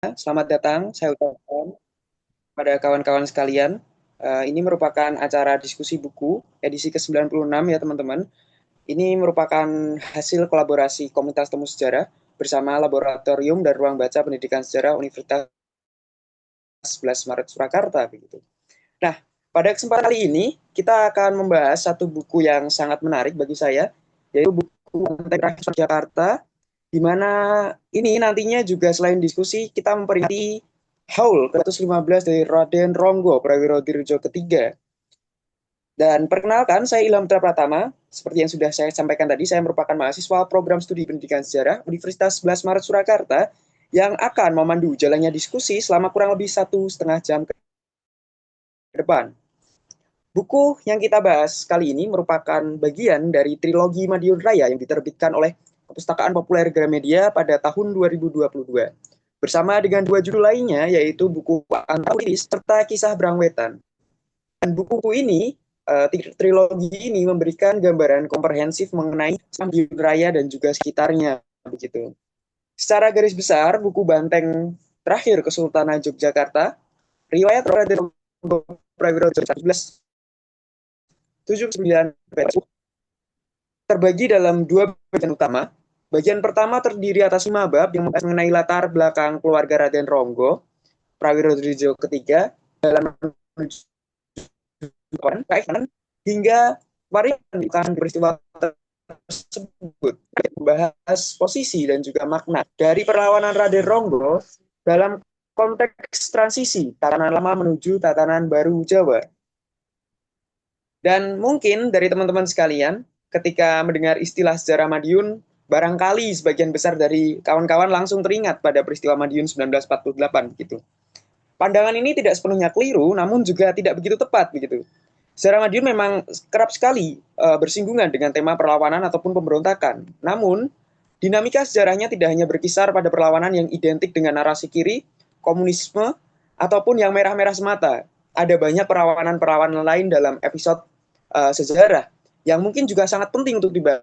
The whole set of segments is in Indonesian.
Selamat datang, saya ucapkan pada kawan-kawan sekalian. Ini merupakan acara diskusi buku edisi ke-96 ya teman-teman. Ini merupakan hasil kolaborasi Komunitas Temu Sejarah bersama Laboratorium dan Ruang Baca Pendidikan Sejarah Universitas 11 Maret Surakarta begitu. Nah, pada kesempatan kali ini kita akan membahas satu buku yang sangat menarik bagi saya, yaitu buku Benteng Rakyat Jakarta, di mana ini nantinya juga selain diskusi kita memperingati Haul ke-115 dari Raden Ronggo Prawiro Dirjo ketiga. Dan perkenalkan, saya Ilham Putra Pratama. Seperti yang sudah saya sampaikan tadi, saya merupakan mahasiswa program studi pendidikan sejarah Universitas 11 Maret Surakarta yang akan memandu jalannya diskusi selama kurang lebih 1,5 jam ke depan. Buku yang kita bahas kali ini merupakan bagian dari trilogi Madiun Raya yang diterbitkan oleh Perpustakaan Populer Gramedia pada tahun 2022. Bersama dengan dua judul lainnya, yaitu buku Antawiris serta Kisah Brangwetan. Dan buku ini, trilogi ini memberikan gambaran komprehensif mengenai Madiun Raya dan juga sekitarnya. Begitu. Secara garis besar, buku Banteng Terakhir Kesultanan Yogyakarta, riwayat Raden Prawiro 79 terbagi dalam dua bagian utama. Bagian pertama terdiri atas 5 bab yang membahas mengenai latar belakang keluarga Raden Ronggo, Prawiro Drijo ketiga, dalam hingga varian peristiwa tersebut, membahas posisi dan juga makna dari perlawanan Raden Ronggo dalam konteks transisi tatanan lama menuju tatanan baru Jawa. Dan mungkin dari teman-teman sekalian, ketika mendengar istilah sejarah Madiun, barangkali sebagian besar dari kawan-kawan langsung teringat pada peristiwa Madiun 1948 gitu. Pandangan ini tidak sepenuhnya keliru, namun juga tidak begitu tepat begitu. Sejarah Madiun memang kerap sekali bersinggungan dengan tema perlawanan ataupun pemberontakan. Namun, dinamika sejarahnya tidak hanya berkisar pada perlawanan yang identik dengan narasi kiri, komunisme, ataupun yang merah-merah semata. Ada banyak perlawanan-perlawanan lain dalam episode sejarah yang mungkin juga sangat penting untuk dibahas.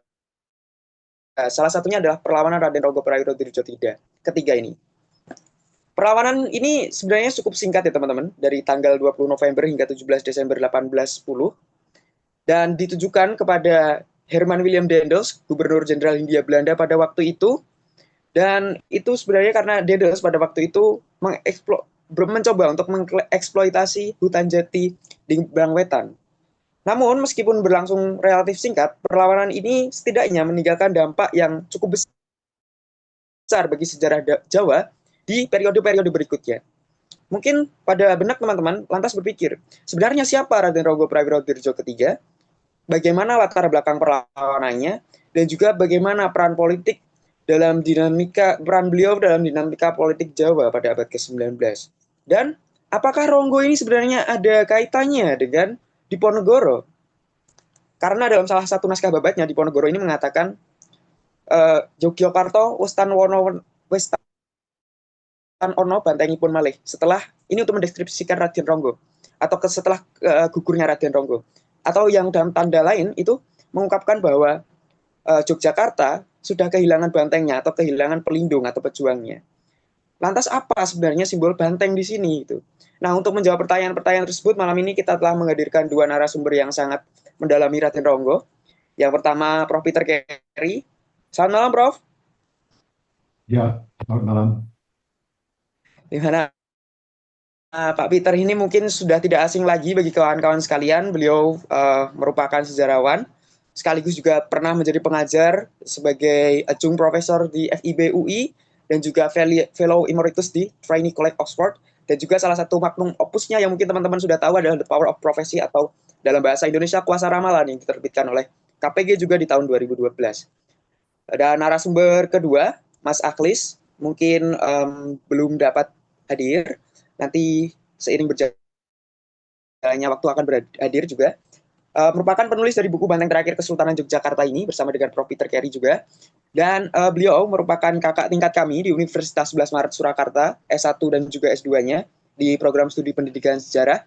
Salah satunya adalah perlawanan Raden Ronggo Prawiro Dirjo ketiga ini. Perlawanan ini sebenarnya cukup singkat ya teman-teman, dari tanggal 20 November hingga 17 Desember 1810, dan ditujukan kepada Herman William Daendels, Gubernur Jenderal Hindia Belanda pada waktu itu. Dan itu sebenarnya karena Daendels pada waktu itu mencoba untuk mengeksploitasi hutan jati di Brangwetan. Namun, meskipun berlangsung relatif singkat, perlawanan ini setidaknya meninggalkan dampak yang cukup besar bagi sejarah Jawa di periode-periode berikutnya. Mungkin pada benak teman-teman lantas berpikir, sebenarnya siapa Raden Ronggo Prawiro Dirjo ketiga? Bagaimana latar belakang perlawanannya? Dan juga bagaimana peran beliau dalam dinamika politik Jawa pada abad ke-19? Dan apakah Ronggo ini sebenarnya ada kaitannya dengan Diponegoro? Karena dalam salah satu naskah babatnya Diponegoro ini mengatakan Yogyakarta Westan ono bantengipun malih. Setelah ini untuk mendeskripsikan Raden Ronggo atau setelah gugurnya Raden Ronggo. Atau yang dalam tanda lain itu mengungkapkan bahwa Yogyakarta sudah kehilangan bantengnya atau kehilangan pelindung atau pejuangnya. Lantas apa sebenarnya simbol banteng di sini itu? Nah, untuk menjawab pertanyaan-pertanyaan tersebut, malam ini kita telah menghadirkan dua narasumber yang sangat mendalami Raden Ronggo. Yang pertama, Prof. Peter Carey. Selamat malam, Prof. Ya, selamat malam. Di mana Pak Peter ini mungkin sudah tidak asing lagi bagi kawan-kawan sekalian. Beliau merupakan sejarawan, sekaligus juga pernah menjadi pengajar sebagai adjunct profesor di FIB UI, dan juga fellow emeritus di Trinity College Oxford, dan juga salah satu magnum opusnya yang mungkin teman-teman sudah tahu adalah The Power of Prophecy, atau dalam bahasa Indonesia Kuasa Ramalan, yang diterbitkan oleh KPG juga di tahun 2012. Dan narasumber kedua, Mas Aklis, mungkin belum dapat hadir. Nanti seiring berjalannya waktu akan hadir juga. Merupakan penulis dari buku Banteng Terakhir Kesultanan Yogyakarta ini bersama dengan Prof. Peter Carey juga. Dan beliau merupakan kakak tingkat kami di Universitas 11 Maret Surakarta, S1 dan juga S2-nya di program studi pendidikan sejarah.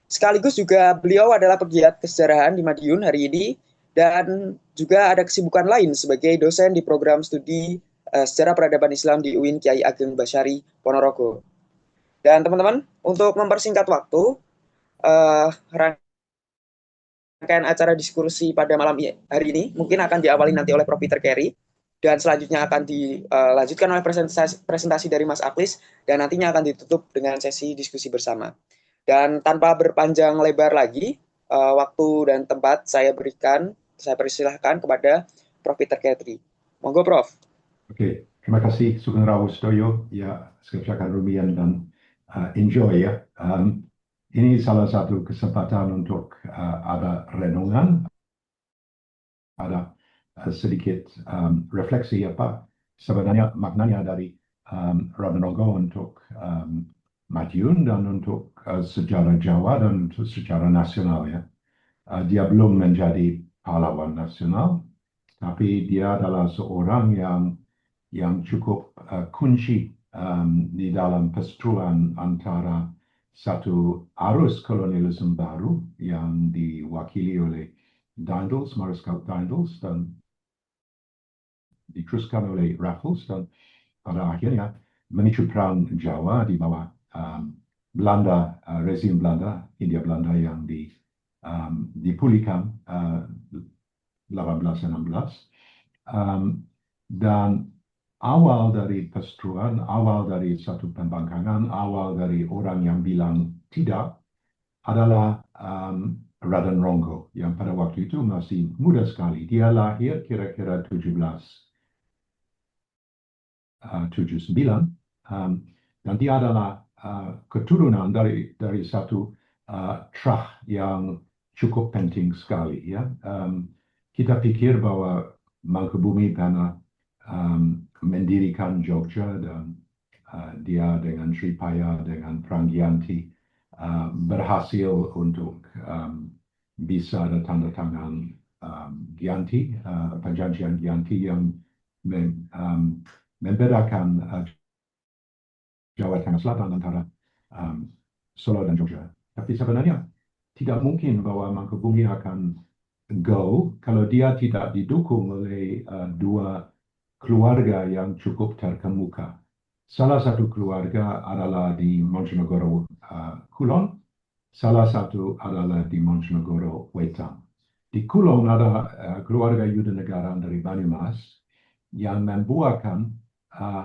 Sekaligus juga beliau adalah pegiat kesejarahan di Madiun hari ini, dan juga ada kesibukan lain sebagai dosen di program studi Sejarah Peradaban Islam di UIN Kiai Ageng Basyari Ponorogo. Dan teman-teman, untuk mempersingkat waktu, rangkaian acara diskusi pada malam hari ini mungkin akan diawali nanti oleh Prof. Peter Carey, dan selanjutnya akan dilanjutkan oleh presentasi dari Mas Aklis, dan nantinya akan ditutup dengan sesi diskusi bersama. Dan tanpa berpanjang lebar lagi, waktu dan tempat saya persilahkan kepada Prof. Peter Carey. Monggo, Prof. Oke, terima kasih Sugeng Rawu Sedoyo. Ya, sekalian Rumian dan enjoy ya. Ini salah satu kesempatan untuk ada renungan, ada sedikit refleksi apa sebenarnya maknanya dari Radhanonggo untuk Madiun dan untuk sejarah Jawa dan untuk sejarah nasional ya. Dia belum menjadi pahlawan nasional, tapi dia adalah seorang yang cukup kunci di dalam perseteruan antara satu arus kolonialisme baru yang diwakili oleh Daendels, Mariscal Daendels, dan diteruskan oleh Raffles, dan pada akhirnya memicu perang Jawa di bawah Belanda, rezim Belanda, Hindia Belanda yang dipulihkan 1816. Dan awal dari perseteruan, awal dari satu pembangkangan, awal dari orang yang bilang tidak adalah Radhanonggo yang pada waktu itu masih muda sekali. Dia lahir kira-kira 1779 dan dia adalah keturunan dari satu trah yang cukup penting sekali ya. Kita pikir bahwa Mangkubumi pernah mendirikan Jogja dan dia dengan Sripaya, dengan Prangyanti berhasil untuk bisa ada tanda tangan Gyanti, perjanjian Gyanti yang membedakan Jawa Tengah Selatan antara Solo dan Jogja. Tapi sebenarnya tidak mungkin bahwa Mangkubumi akan go kalau dia tidak didukung oleh dua keluarga yang cukup terkemuka. Salah satu keluarga adalah di Monjonegoro Kulon, salah satu adalah di Monjonegoro Wetan. Di Kulon ada keluarga Yudanegara dari Banyumas yang membuahkan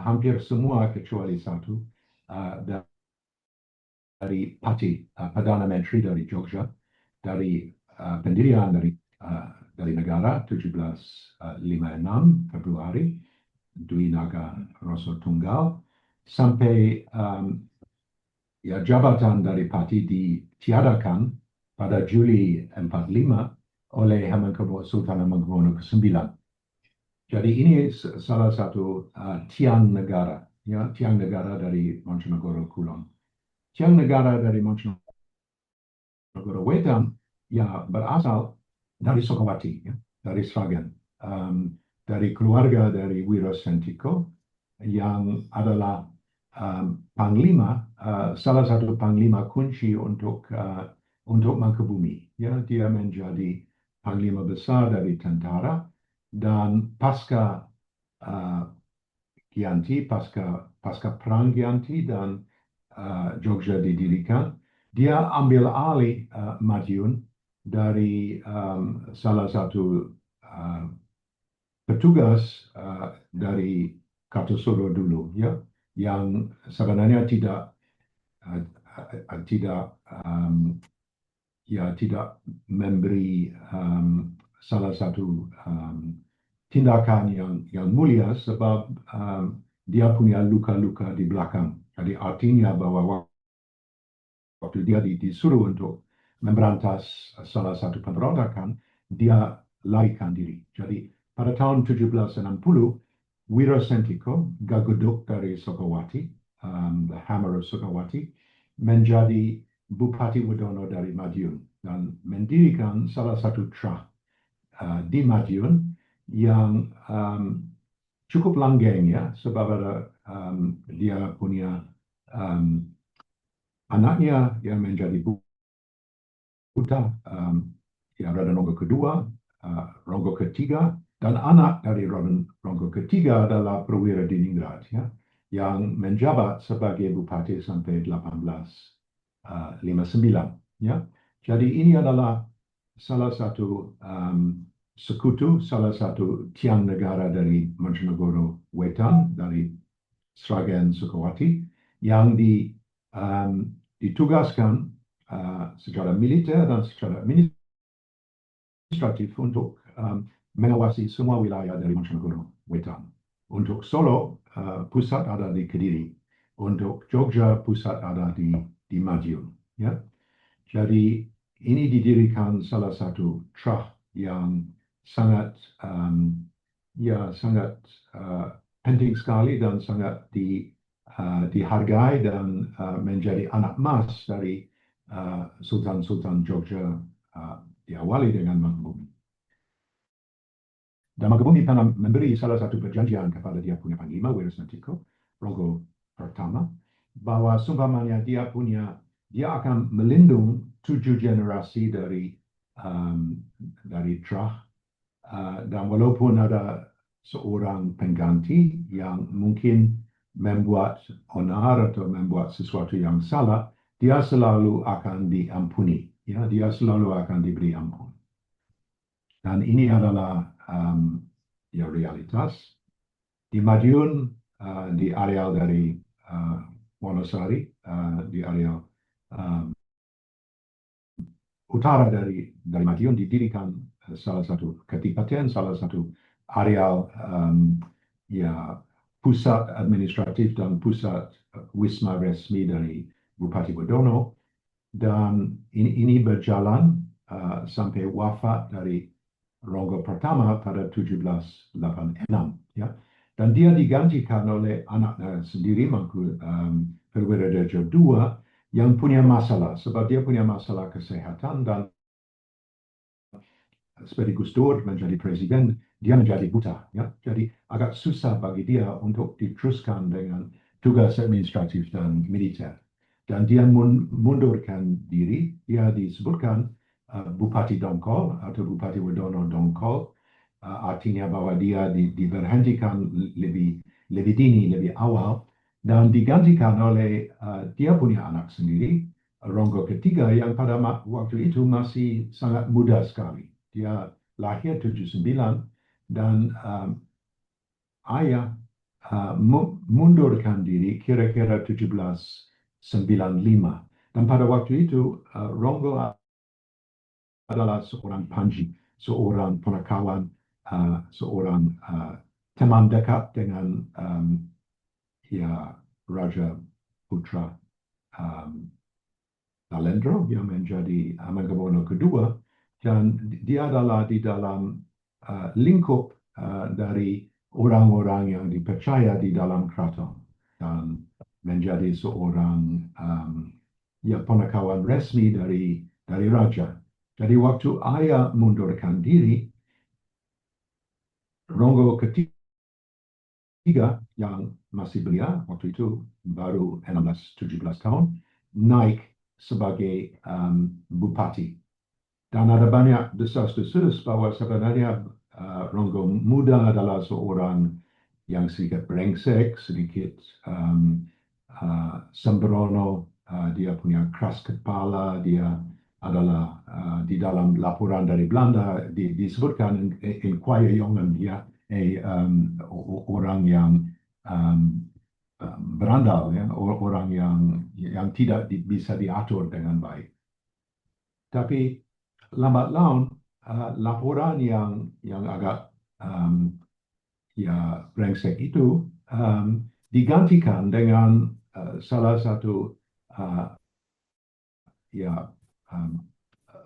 hampir semua kecuali satu dari Pati, Perdana Menteri dari Jogja, dari pendirian dari negara 1756 Februari, Dwi Naga Roso Tunggal, sampai ya jabatan dari Pati ditiadakan pada Juli 45 oleh Sultan Hamengkubuwono ke-9. Jadi ini salah satu tiang negara, ya, tiang negara dari Monjonegoro Kulon. Tiang negara dari Monjonegoro Wetan ya berasal dari Sokowati, ya, dari Sragen, dari keluarga dari Wiro Sentiko yang adalah panglima, salah satu panglima kunci untuk Mangkubumi. Ya, dia menjadi panglima besar dari tentara dan pasca Gyanti, pasca perang Gyanti dan Jogja didirikan, dia ambil alih Madiun dari salah satu petugas dari Kartosuro dulu, ya, yang sebenarnya tidak memberi salah satu tindakan yang mulia sebab dia punya luka-luka di belakang. Jadi artinya bahwa waktu dia disuruh untuk memberantas salah satu pemberontakan, dia larikan diri. Jadi pada tahun 1760, Wiro Sentiko, Gaguduk dari Sokowati, the Hammer of Sokowati, menjadi Bupati Wodono dari Madiun dan mendirikan salah satu trah di Madiun yang cukup langgeng ya, sebab ada dia punya anaknya yang menjadi Buddha, ya Radhanonggo kedua, Ronggo ketiga, Dan anak dari Ronggo ketiga adalah Perwira Diningrat, ya, yang menjabat sebagai bupati sampai 1859. Ya. Jadi ini adalah salah satu sekutu, salah satu tiang negara dari Montenegoro Wetan, dari Sragen Sukawati, yang ditugaskan secara militer dan secara administratif untuk mengawasi semua wilayah dari Montenegoro Wetan. Untuk Solo, pusat ada di Kediri. Untuk Jogja, pusat ada di Madiun. Ya. Jadi ini didirikan salah satu trust yang sangat sangat penting sekali dan sangat dihargai dan menjadi anak emas dari Sultan-Sultan Jogja diawali dengan Mangkubumi. Dan Mangkubumi pernah memberi salah satu perjanjian kepada dia punya panglima, Wirasantiko, Ronggo pertama, bahwa seumpamanya dia akan melindungi 7 generasi dari Trah, dan walaupun ada seorang pengganti yang mungkin membuat onar atau membuat sesuatu yang salah, dia selalu akan diampuni, ya, dia selalu akan diberi ampun. Dan ini adalah realitas. Di Madiun, di areal dari Wonosari, di areal utara dari Madiun didirikan salah satu kadipaten, salah satu areal pusat administratif dan pusat wisma resmi dari Bupati Wodono, dan ini berjalan sampai wafat dari Ronggo pertama pada 1786, ya. Dan dia digantikan oleh anaknya sendiri, Perwira Dejo II, yang punya masalah, sebab dia punya masalah kesehatan, dan seperti Gus Dur menjadi presiden, dia menjadi buta, ya. Jadi agak susah bagi dia untuk diteruskan dengan tugas administratif dan militer. Dan dia mundurkan diri, dia disebutkan Bupati Dongkol atau Bupati Wodono Dongkol, artinya bahwa dia diberhentikan lebih dini, lebih awal, dan digantikan oleh dia punya anak sendiri, Ronggo ketiga, yang pada waktu itu masih sangat muda sekali. Dia lahir 79 dan ayah mundurkan diri kira-kira 1795. Dan pada waktu itu Ronggo adalah seorang panji, seorang punakawan, seorang teman dekat dengan Raja Putra Nalendra yang menjadi Hamengkubuwono kedua, dan dia adalah di dalam lingkup dari orang-orang yang dipercaya di dalam keraton dan menjadi seorang punakawan resmi dari raja. Jadi waktu ayah mundurkan diri, Ronggo ketiga yang masih belia, waktu itu baru 16-17 tahun, naik sebagai bupati. Dan ada banyak desas-desus bahwa sebenarnya Ronggo muda adalah seorang yang sedikit brengsek, sedikit sembrono, dia punya keras kepala, dia adalah di dalam laporan dari Belanda disebutkan inquire-jongen, ya, orang yang berandal, ya, orang yang tidak bisa diatur dengan baik. Tapi lambat laun laporan yang agak brengsek itu digantikan dengan salah satu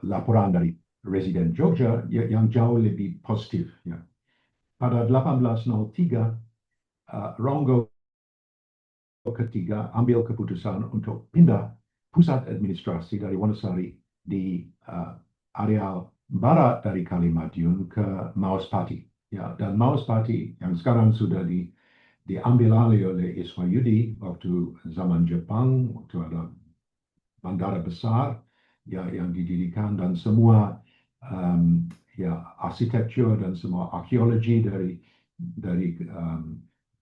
laporan dari Residen Jogja yang jauh lebih positif, ya. Pada 1803 Ronggo ketiga ambil keputusan untuk pindah pusat administrasi dari Wonosari di areal barat dari Kali Madiun ke Mauspati, ya. Dan Mauspati yang sekarang sudah diambil alih oleh Iswayudi waktu zaman Jepang, waktu ada bandara besar, ya, yang didirikan, dan semua ya arsitektur dan semua arkeologi dari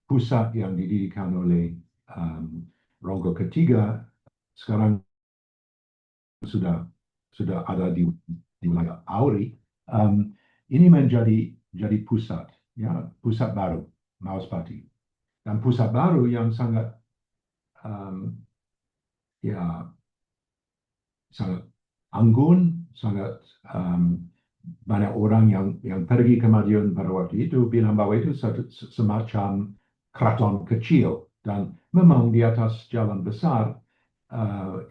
pusat yang didirikan oleh Ronggo ketiga sekarang sudah ada di wilayah Auri. Ini jadi pusat, ya, pusat baru Mauspati, dan pusat baru yang sangat ya sangat anggun, sangat banyak orang yang pergi ke Madiun pada waktu itu bilang bahwa itu semacam keraton kecil, dan memang di atas jalan besar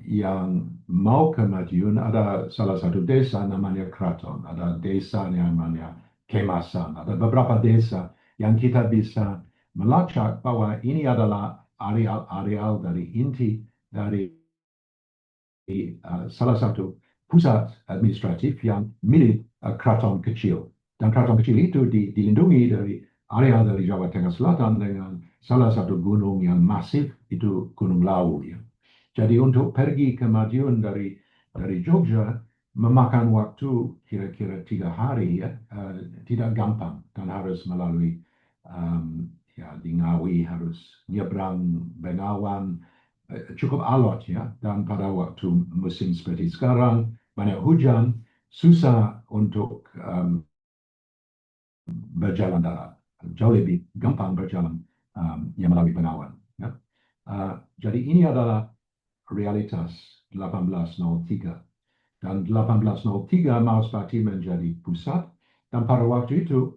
yang mau ke Madiun ada salah satu desa namanya Keraton, ada desa yang namanya Kemasan, ada beberapa desa yang kita bisa melacak bahwa ini adalah areal dari inti dari salah satu pusat administratif yang milik keraton kecil. Dan keraton kecil itu dilindungi dari area dari Jawa Tengah Selatan dengan salah satu gunung yang masif, itu Gunung Lawu. Ya. Jadi untuk pergi ke Madiun dari Jogja memakan waktu kira-kira 3 hari, ya, tidak gampang, dan harus melalui ya, di Ngawi, harus nyebrang Bengawan, cukup alot, ya, dan pada waktu musim seperti sekarang banyak hujan, susah untuk berjalan darat, jauh lebih gampang berjalan yang melalui Bengawan. Ya. Jadi ini adalah realitas 1803, dan 1803 Mauspati menjadi pusat, dan pada waktu itu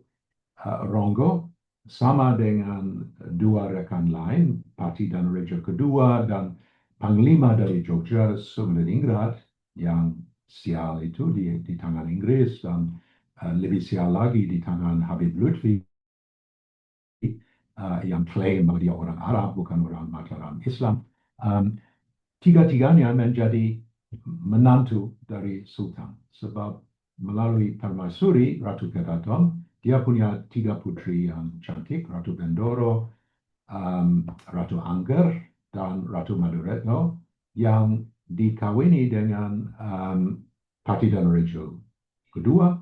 Ronggo sama dengan 2 rekan lain, Pati dan Reja kedua dan Panglima dari Jogja, Sumeningrat, yang sial itu di tangan Inggris, dan lebih sial lagi di tangan Habib Lutfi, yang klaim bahwa dia orang Arab, bukan orang Mataram Islam. Tiga-tiganya menjadi menantu dari Sultan, sebab melalui Permaisuri, Ratu Keraton, dia punya 3 putri yang cantik, Ratu Bendoro, Ratu Angger, dan Ratu Maduretno, yang dikawini dengan Pati Danorejo kedua,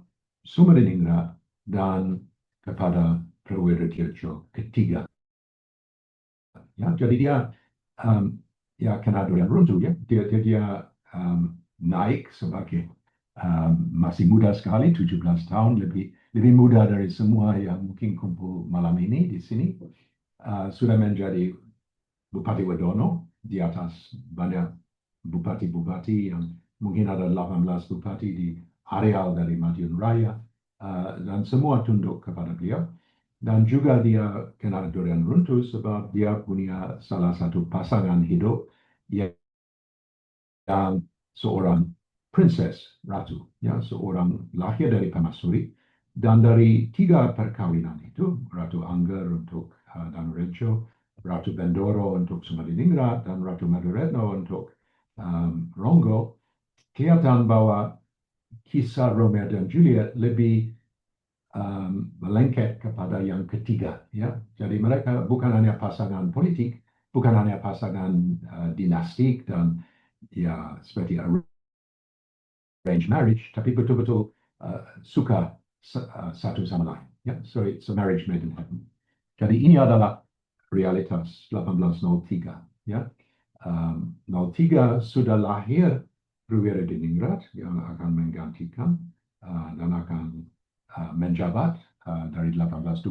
Sumeningrat, dan kepada Prawira Tirjo ketiga. Ya, jadi dia ya kena durian runtuh, ya. Dia naik sebagai masih muda sekali, 17 tahun, lebih muda dari semua yang mungkin kumpul malam ini di sini. Sudah menjadi Bupati Wadono di atas banyak bupati-bupati, yang mungkin ada 18 bupati di areal dari Madiun Raya, dan semua tunduk kepada beliau. Dan juga dia kena durian runtuh sebab dia punya salah satu pasangan hidup yang seorang princess, ratu, ya, seorang lahir dari Permaisuri, dan dari 3 perkawinan itu, Ratu Angger untuk Danorejo, Ratu Bendoro untuk Sumeningrat, dan Ratu Maduretno untuk Ronggo, kelihatan bahwa kisah Romeo dan Juliet lebih melengket kepada yang ketiga, ya. Jadi mereka bukan hanya pasangan politik, bukan hanya pasangan dinastik dan ya seperti arranged marriage, tapi betul-betul suka satu sama lain. Ya, so it's a marriage made in heaven. Jadi ini adalah realitas 1803. Ya, 03 sudah lahir Prawira Diningrat yang akan menggantikan dan akan menjabat dari 1822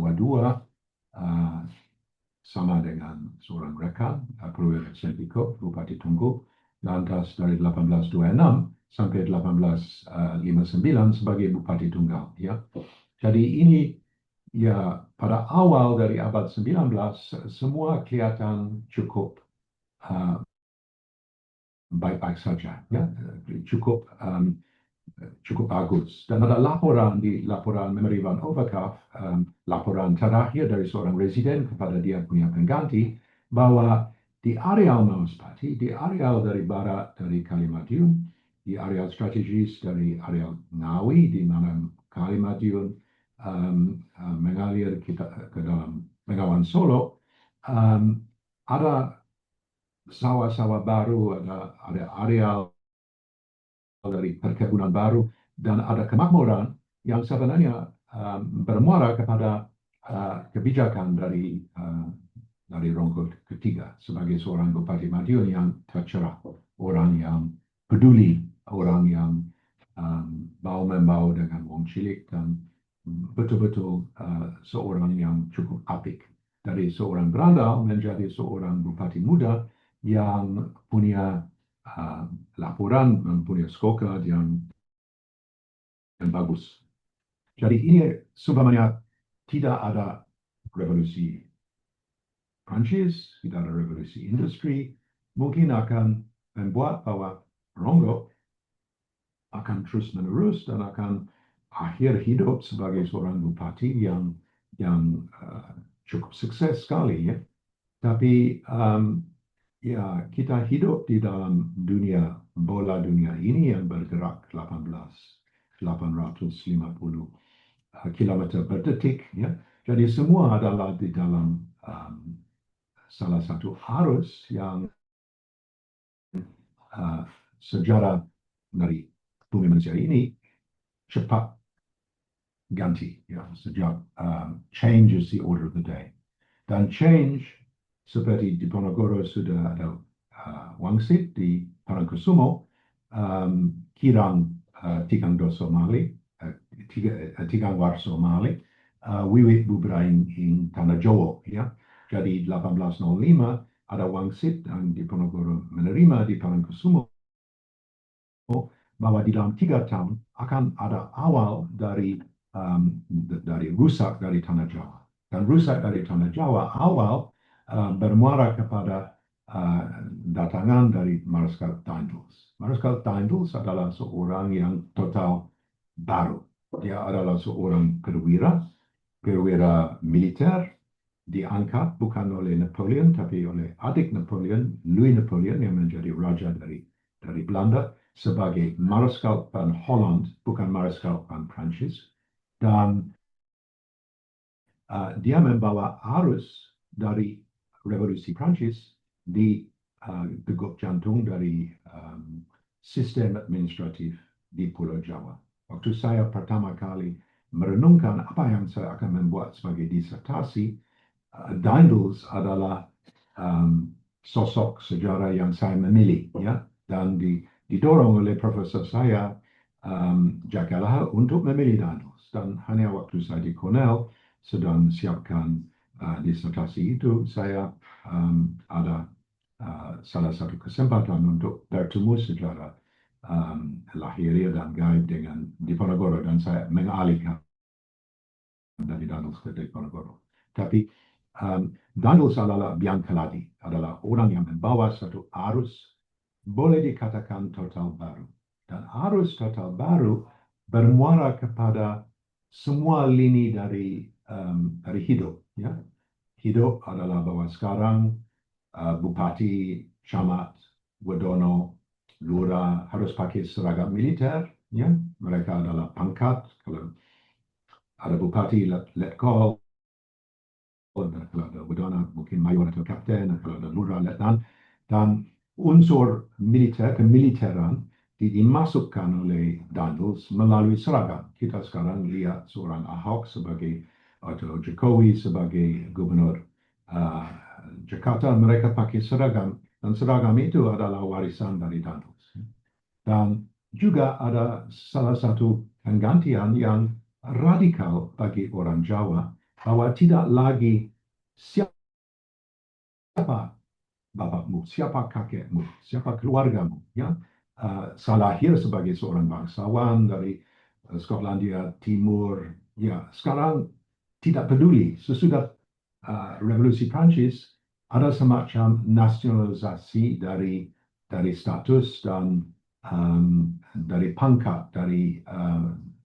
sama dengan seorang rekan, Prawira Sentiko, Bupati Tunggu, lantas dari 1826 sampai 1859 sebagai Bupati Tunggal. Ya. Jadi ini ya pada awal dari abad 19 semua kelihatan cukup baik-baik saja, ya, cukup bagus. Dan ada laporan di laporan Memory Van Overkauf, laporan terakhir dari seorang residen kepada dia punya pengganti, bahwa di areal Mauspati, di areal dari barat dari Kalimadiun, di areal strategis dari areal Ngawi, di mana Kalimadiun mengalir ke dalam Bengawan Solo, ada sawah-sawah baru, ada areal dari perkebunan baru, dan ada kemakmuran yang sebenarnya bermuara kepada kebijakan dari rongga ketiga sebagai seorang Bupati Madiun yang tercerah, orang yang peduli, orang yang bau-membau dengan wong cilik dan betul-betul seorang yang cukup apik. Dari seorang berandal menjadi seorang Bupati muda yang punya laporan dan punya scorecard yang bagus. Jadi ini sebenarnya tidak ada revolusi Prancis, tidak ada revolusi industri, mungkin akan membuat bahwa Ronggo akan terus menerus dan akan akhir hidup sebagai seorang bupati yang cukup sukses sekali, ya. Tapi ya, kita hidup di dalam dunia bola dunia ini yang bergerak 850 km per detik, ya. Jadi semua adalah di dalam salah satu arus yang sejarah dari bumi manusia ini cepat ganti, ya, sejak change is the order of the day. Dan change seperti di Ponorogo sudah ada wangsit, di Parangkusumo kirang tigang doso mali, tigang warso mali, wiwit bubrain in Tanah Jawa, ya. Jadi 1805 ada wangsit yang di Ponorogo menerima di Parangkusumo bahwa di dalam 3 tahun akan ada awal dari rusak dari Tanah Jawa. Dan rusak dari Tanah Jawa awal bermuara kepada datangan dari Marskal Daendels. Marskal Daendels adalah seorang yang total baru. Dia adalah seorang perwira militer, diangkat bukan oleh Napoleon, tapi oleh adik Napoleon, Louis Napoleon, yang menjadi raja dari Belanda, sebagai Marskal van Holland, bukan Marskal van Prancis. Dan dia membawa arus dari revolusi Prancis di degup jantung dari sistem administratif di Pulau Jawa. Waktu saya pertama kali merenungkan apa yang saya akan membuat sebagai disertasi, Daendels adalah sosok sejarah yang saya memilih, ya, dan didorong oleh profesor saya Jack Gallagher untuk memilih Daendels. Dan hanya waktu saya di Cornell sedang siapkan disertasi itu, saya ada salah satu kesempatan untuk bertemu secara lahiriah dan gaib dengan Diponegoro, dan saya mengalihkan dari Daendels ke Diponegoro. Tapi Daendels adalah Biang Keladi, adalah orang yang membawa satu arus boleh dikatakan total baru. Dan arus total baru bermuara kepada semua lini dari hidup, ya. Hidup adalah bahwa sekarang bupati, camat, wadono, lurah harus pakai seragam militer, ya. Mereka adalah pangkat. Kalau ada bupati letkol, dan kalau ada wadono mungkin mayor atau kapten, dan kalau ada lurah letnan. Dan unsur militer, kemiliteran dimasukkan oleh Daendels melalui seragam. Kita sekarang lihat seorang Ahok atau Jokowi sebagai gubernur Jakarta, mereka pakai seragam, dan seragam itu adalah warisan dari Daendels. Dan juga ada salah satu penggantian yang radikal bagi orang Jawa, bahwa tidak lagi siapa bapakmu, siapa kakekmu, siapa keluargamu, ya. Saya lahir sebagai seorang bangsawan dari Skotlandia Timur, ya. Sekarang tidak peduli. Sesudah revolusi Prancis ada semacam nasionalisasi dari status dan dari pangkat,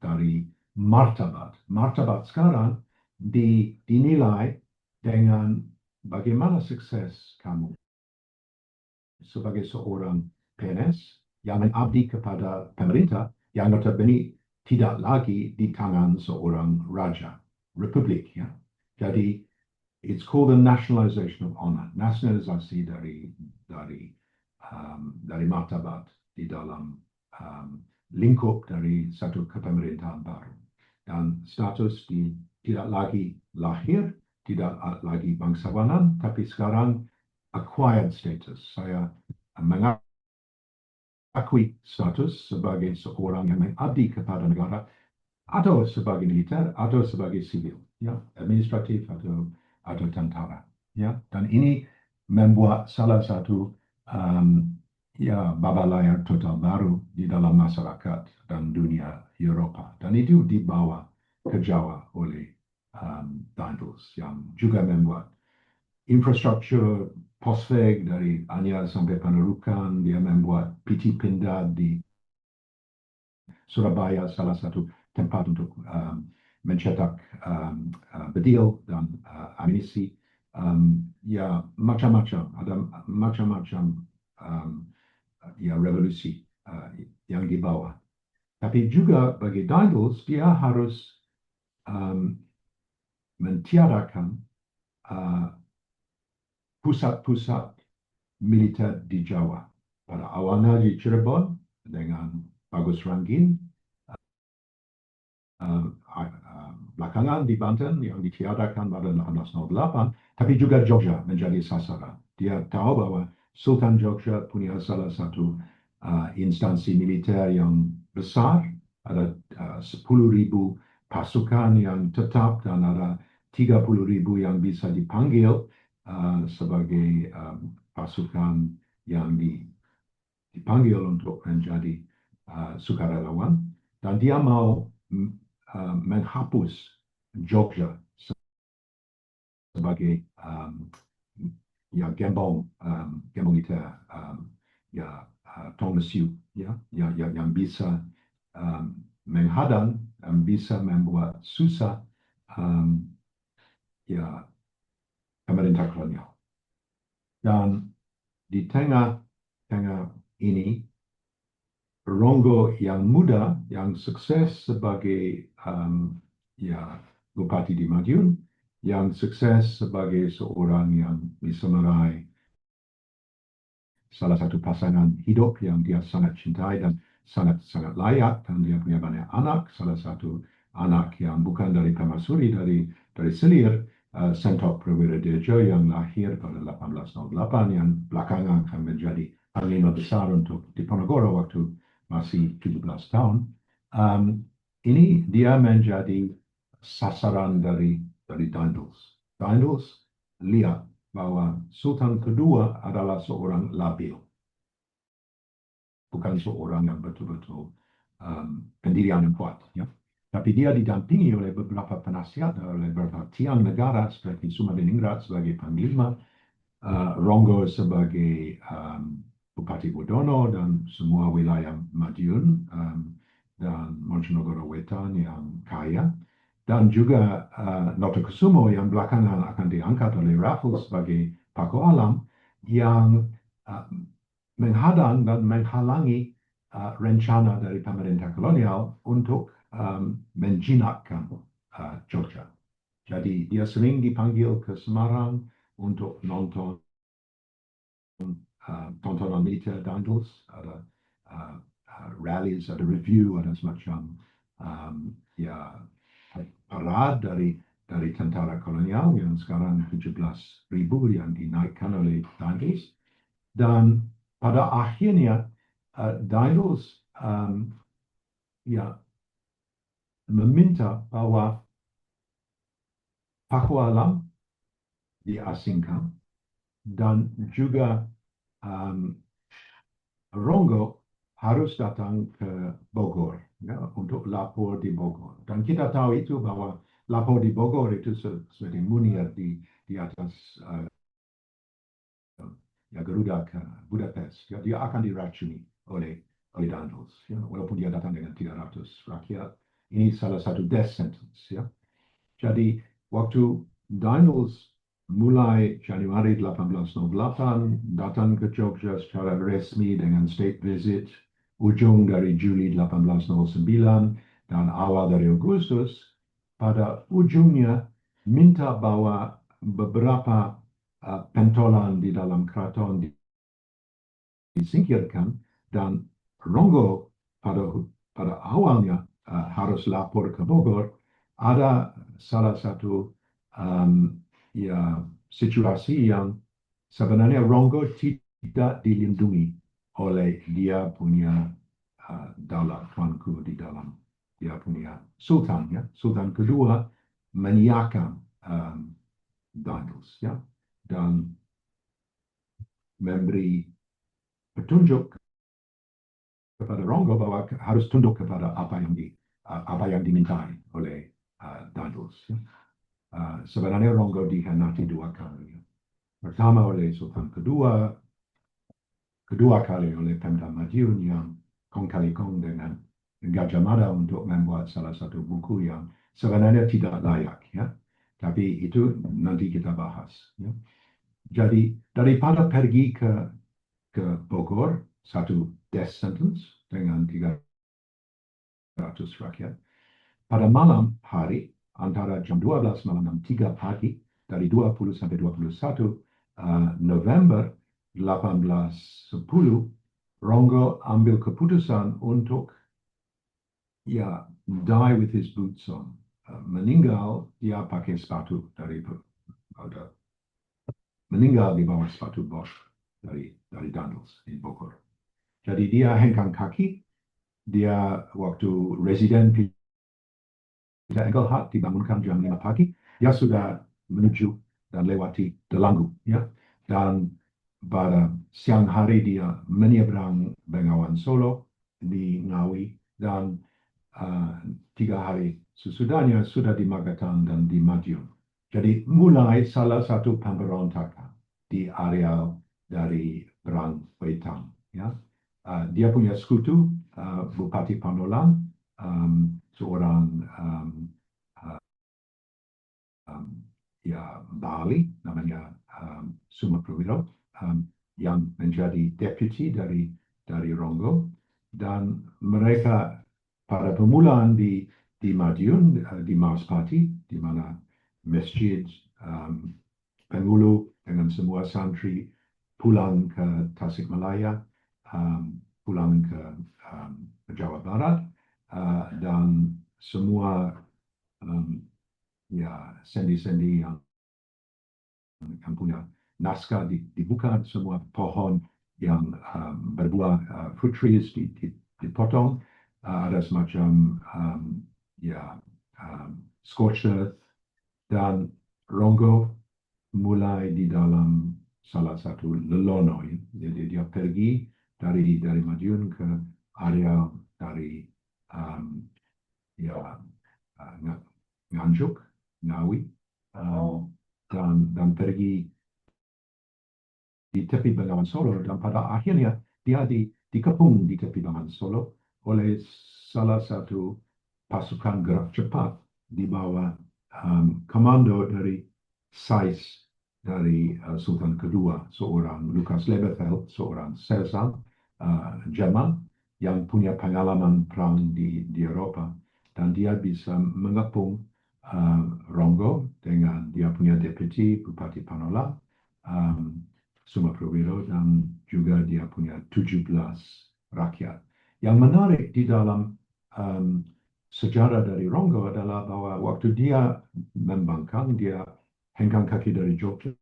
dari martabat. Martabat sekarang dinilai dengan bagaimana sukses kamu sebagai seorang PNS yang mengabdi kepada pemerintah, yang notabene tidak lagi di tangan seorang raja republik, ya. Jadi it's called the nationalization of honor, nasionalisasi dari martabat di dalam lingkup dari satu kepemerintahan baru. dan status tidak lagi lahir, tidak lagi bangsawanan, tapi sekarang acquired status. Saya mengakui status sebagai seorang yang mengabdi kepada negara, atau sebagai militer, atau sebagai sivil, ya, administratif atau tentara, ya. Dan ini membuat salah satu babak layar total baru di dalam masyarakat dan dunia Eropa. Dan itu dibawa ke Jawa oleh Daendels yang juga membuat infrastruktur Posveg dari Anyar sampai Panarukan. Dia membuat PT Pindad di Surabaya, salah satu tempat untuk mencetak bedil dan amunisi. Ya, macam-macam, ada macam-macam revolusi yang dibawa. Tapi juga bagi Daendels, dia harus mentiadakan pusat-pusat militer di Jawa. Pada awalnya di Cirebon dengan Bagus Ranggin, belakangan di Banten yang ditiadakan pada 1808, tapi juga Jogja menjadi sasaran. Dia tahu bahwa Sultan Jogja punya salah satu instansi militer yang besar, ada 10.000 pasukan yang tetap dan ada 30.000 yang bisa dipanggil sebagai pasukan yang dipanggil untuk menjadi sukarelawan, dan dia mau menghapus Jogja sebagai gembong militer Tonglesiu, yang bisa menghadang dan bisa membuat susah pemerintah kolonial. Dan di tengah ini, Ronggo yang muda, yang sukses sebagai Bupati di Madiun, yang sukses sebagai seorang yang bisa meraih salah satu pasangan hidup yang dia sangat cintai dan sangat layak, dan dia punya banyak anak. Salah satu anak yang bukan dari Permaisuri, dari Selir, Sentok Prawiradirjo, yang lahir pada 1808, yang belakangan akan menjadi panglima besar untuk Diponegoro waktu masih 17 tahun. Ini dia menjadi sasaran dari Daendels. Daendels lihat bahwa Sultan kedua adalah seorang labil, bukan seorang yang betul-betul pendirian yang kuat, ya. Tapi dia didampingi oleh beberapa penasihat, oleh beberapa tiang negara seperti Sumadiningrat sebagai panglima, Ronggo sebagai Bupati Bodono dan semua wilayah Madiun, dan Montenegoro Wetan yang kaya, dan juga Notokusumo yang belakangan akan diangkat oleh Raffles sebagai Paku Alam, yang menghadang dan menghalangi rencana dari pemerintah kolonial untuk menjinakkan Jogja. Jadi dia sering dipanggil ke Semarang untuk nonton tontonan militer Daendels, ada rallies, ada review, ada semacam parade dari tentara kolonial yang sekarang 17.000 yang dinaikkan oleh Daendels. Dan pada akhirnya Daendels meminta bahwa Paku Alam diasingkan, dan juga Ronggo harus datang ke Bogor, ya, untuk lapor di Bogor. Dan kita tahu itu bahwa lapor di Bogor itu seperti Munir di atas Garuda ke Budapest. Ya, dia akan diracuni oleh Daendels, ya, walaupun dia datang dengan 300 rakyat. Ini salah satu death sentence, ya. Jadi waktu Daendels mulai Januari 1808 datang ke Jogja secara resmi dengan state visit, ujung dari Juli 1809 dan awal dari Agustus, pada ujungnya minta bawa beberapa pentolan di dalam keraton disingkirkan, dan Ronggo pada awalnya harus lapor ke Bogor, ada salah satu ya situasi yang sebenarnya Ronggo tidak dilindungi oleh dia punya daulat tuanku di dalam dia punya sultan, ya. Sultan kedua menyiapkan Daniels, ya, dan memberi petunjuk kepada Ronggo bahwa harus tunduk kepada apa yang dimintai oleh Daniels, ya. Sebenarnya Ronggo dikhianati dua kali, ya. Pertama oleh Sultan kedua kali oleh Pemda Madiun yang kong kali kong dengan Gajah Mada untuk membuat salah satu buku yang sebenarnya tidak layak, ya. Tapi itu nanti kita bahas, ya. Jadi daripada pergi ke Bogor, satu death sentence dengan 300 rakyat, pada malam hari antara jam 12 malam dan 3 pagi dari 20 sampai 21 November 1810, Ronggo ambil keputusan untuk ya die with his boots on. Meninggal dia pakai sepatu meninggal di bawah sepatu Bosch dari Daniels di Bogor. Jadi dia hengkang kaki, dia waktu residen Peter Engelhardt dibangunkan jam 5 pagi, dia sudah menuju dan lewati Delanggu, ya. Dan pada siang hari dia menyeberang Bengawan Solo di Ngawi, dan 3 hari sesudahnya sudah di Magetan dan di Madiun. Jadi mulai salah satu pemberontakan di area dari Perang Wetan, ya. Dia punya sekutu Bupati Panolan, seorang ya Bali namanya Sumaprawiro, yang menjadi deputi dari Ronggo, dan mereka pada permulaan di Madiun, di Mauspati, di mana masjid Pengulu dengan semua santri pulang ke Tasikmalaya, pulang ke Jawa Barat, dan semua ya sendi-sendi yang punya naskah dibuka, semua pohon yang berbuah fruit trees dipotong, ada semacam ya scorched earth, dan Ronggo mulai di dalam salah satu lelono, ya. Jadi dia pergi dari Madiun ke area dari ya Nganjuk, Ngawi, dan pergi di tepi Bengawan Solo, dan pada akhirnya dia dikepung di tepi Bengawan Solo oleh salah satu pasukan gerak cepat di bawah komando dari Sais dari Sultan kedua, seorang Lukas Leberfeld, seorang Selsang Jerman yang punya pengalaman perang di Eropa, dan dia bisa mengepung Ronggo dengan dia punya deputi Bupati Panola, Sumaprawiro, dan juga dia punya 17 rakyat. Yang menarik di dalam sejarah dari Ronggo adalah bahwa waktu dia membangkang, dia hengkang kaki dari Jogja,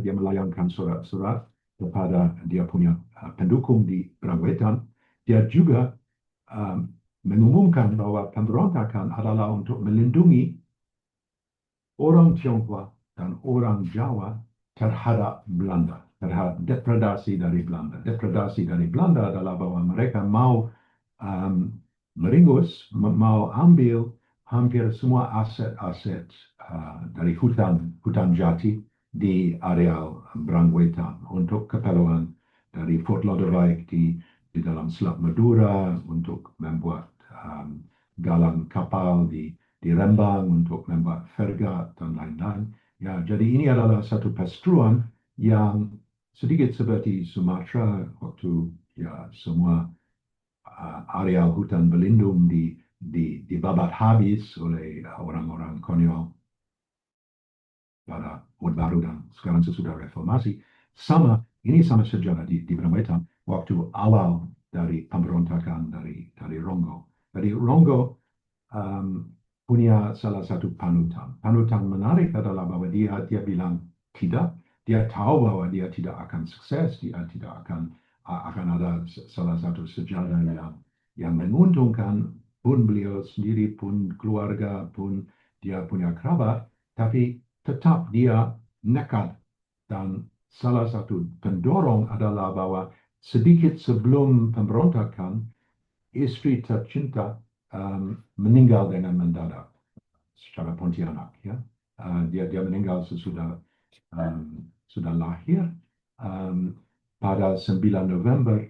dia melayangkan surat-surat kepada dia punya pendukung di Perang Wetan. Dia juga mengumumkan bahwa pemberontakan adalah untuk melindungi orang Tionghoa dan orang Jawa terhadap Belanda, terhadap depredasi dari Belanda. Depredasi dari Belanda adalah bahwa mereka mau meringkus, mau ambil hampir semua aset-aset dari hutan jati di areal Perang Wetan untuk keperluan dari Fort Lodewijk di dalam Selat Madura, untuk membuat galang kapal di Rembang, untuk membuat fregat dan lain-lain. Ya, jadi ini adalah satu perseteruan yang sedikit seperti Sumatera, waktu ya semua areal hutan berlindung dibabat habis oleh orang-orang konyol pada Orde Baru dan sekarang sesudah reformasi. Ini sama sejarah di Perang Wetan waktu awal dari pemberontakan dari Ronggo. Jadi Ronggo punya salah satu panutan. Panutan menarik adalah bahwa dia bilang tidak. Dia tahu bahwa dia tidak akan sukses, dia tidak akan ada salah satu sejarah yang menguntungkan, pun beliau sendiri, pun keluarga, pun dia punya kerabat, tapi tetap dia nekat. Dan salah satu pendorong adalah bahwa sedikit sebelum pemberontakan, istri tercinta meninggal dengan mendadak secara Pontianak, ya. Dia meninggal sesudah sudah lahir pada 9 November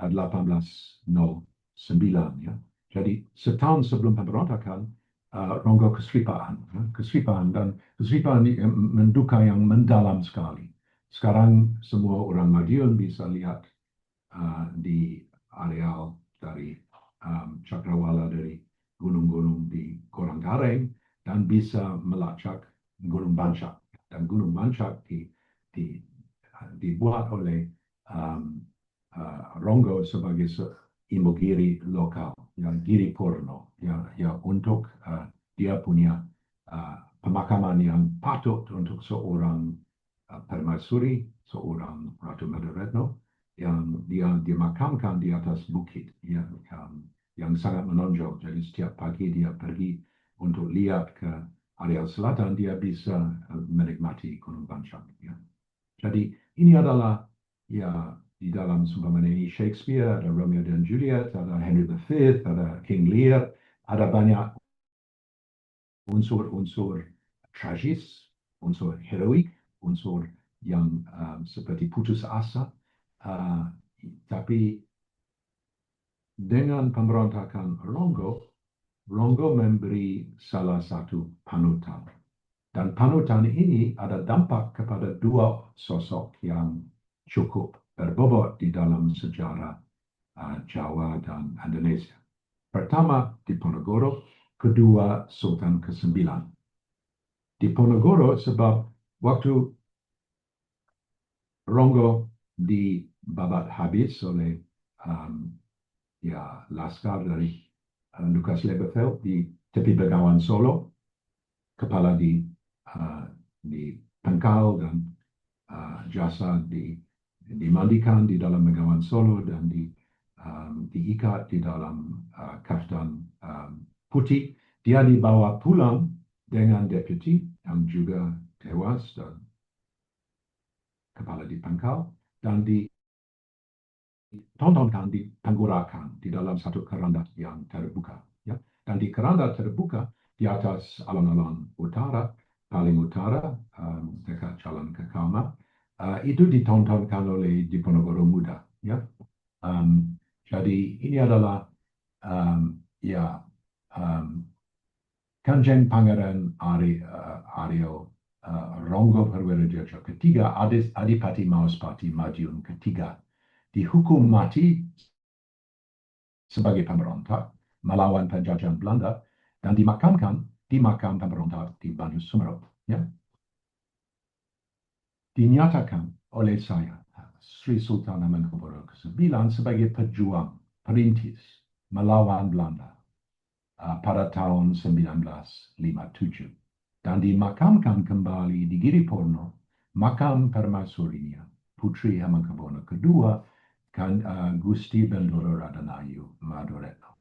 1809, ya. Jadi setahun sebelum pemberontakan, Ronggo kesulitan, ya. Kesulitan menduka yang mendalam sekali. Sekarang semua orang Madiun bisa lihat di areal dari Cakrawala, dari gunung-gunung di Koranggareng, dan bisa melacak Gunung Bancak. Dan Gunung Bancak dibuat oleh Ronggo sebagai imogiri lokal, yang Giri Purno, ya untuk dia punya pemakaman yang patut untuk seorang permaisuri, seorang Ratu Madaretno, yang dia dimakamkan di atas bukit yang sangat menonjol. Jadi setiap pagi dia pergi untuk lihat ke area selatan, dia bisa menikmati Gunung Bancak. Ya. Jadi ini adalah ya di dalam sumbangan ini Shakespeare, ada Romeo dan Juliet, ada Henry V, ada King Lear, ada banyak unsur-unsur tragis, unsur heroik, unsur yang seperti putus asa. Tapi dengan pemberontakan Ronggo memberi salah satu panutan. Dan panutan ini ada dampak kepada dua sosok yang cukup berbobot di dalam sejarah Jawa dan Indonesia. Pertama, Diponegoro, kedua, Sultan ke-9. Diponegoro sebab waktu Ronggo dibabat habis oleh laskar dari Lukas Leberfeld di tepi Begawan Solo, kepala dipengkal dan jasad dimandikan di dalam Begawan Solo dan diikat di dalam kaftan putih. Dia dibawa pulang dengan deputi yang juga tewas dan kepala dipengkal, dan ditontonkan, ditanggurakan di dalam satu keranda yang terbuka. Ya. Dan di keranda terbuka, di atas alun-alun utara, paling utara, dekat jalan ke Kalma, itu ditontonkan oleh Diponegoro Muda. Ya. Jadi ini adalah Kanjeng Pangeran Aryo Ronggo Perwirajojo ketiga, Adipati Mauspati Madiun ketiga, dihukum mati sebagai pemberontak melawan penjajahan Belanda dan dimakamkan di makam pemberontak di Banu Sumerep. Ya. Dinyatakan oleh saya, Sri Sultan Hamengkubuwono ke-9, sebagai pejuang perintis melawan Belanda pada tahun 1957. Dan dimakamkan kembali di Giri Purno, makam permaisurinya, Putri Hamengkubuwono kedua, kan Gusti Bendoro Radanayu Madoretno.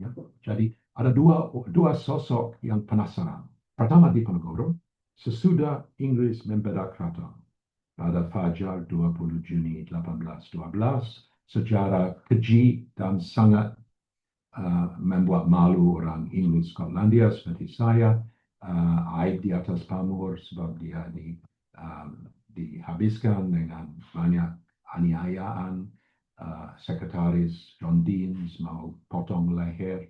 Ya, jadi ada dua sosok yang penasaran. Pertama Diponegoro, sesudah Inggris membedak keraton pada Fajar 20 Juni 1812, secara keji dan sangat membuat malu orang Inggris Skotlandia seperti saya, aib di atas pamor sebab dia dihabiskan dengan banyak aniayaan. Sekretaris John Deans mau potong leher,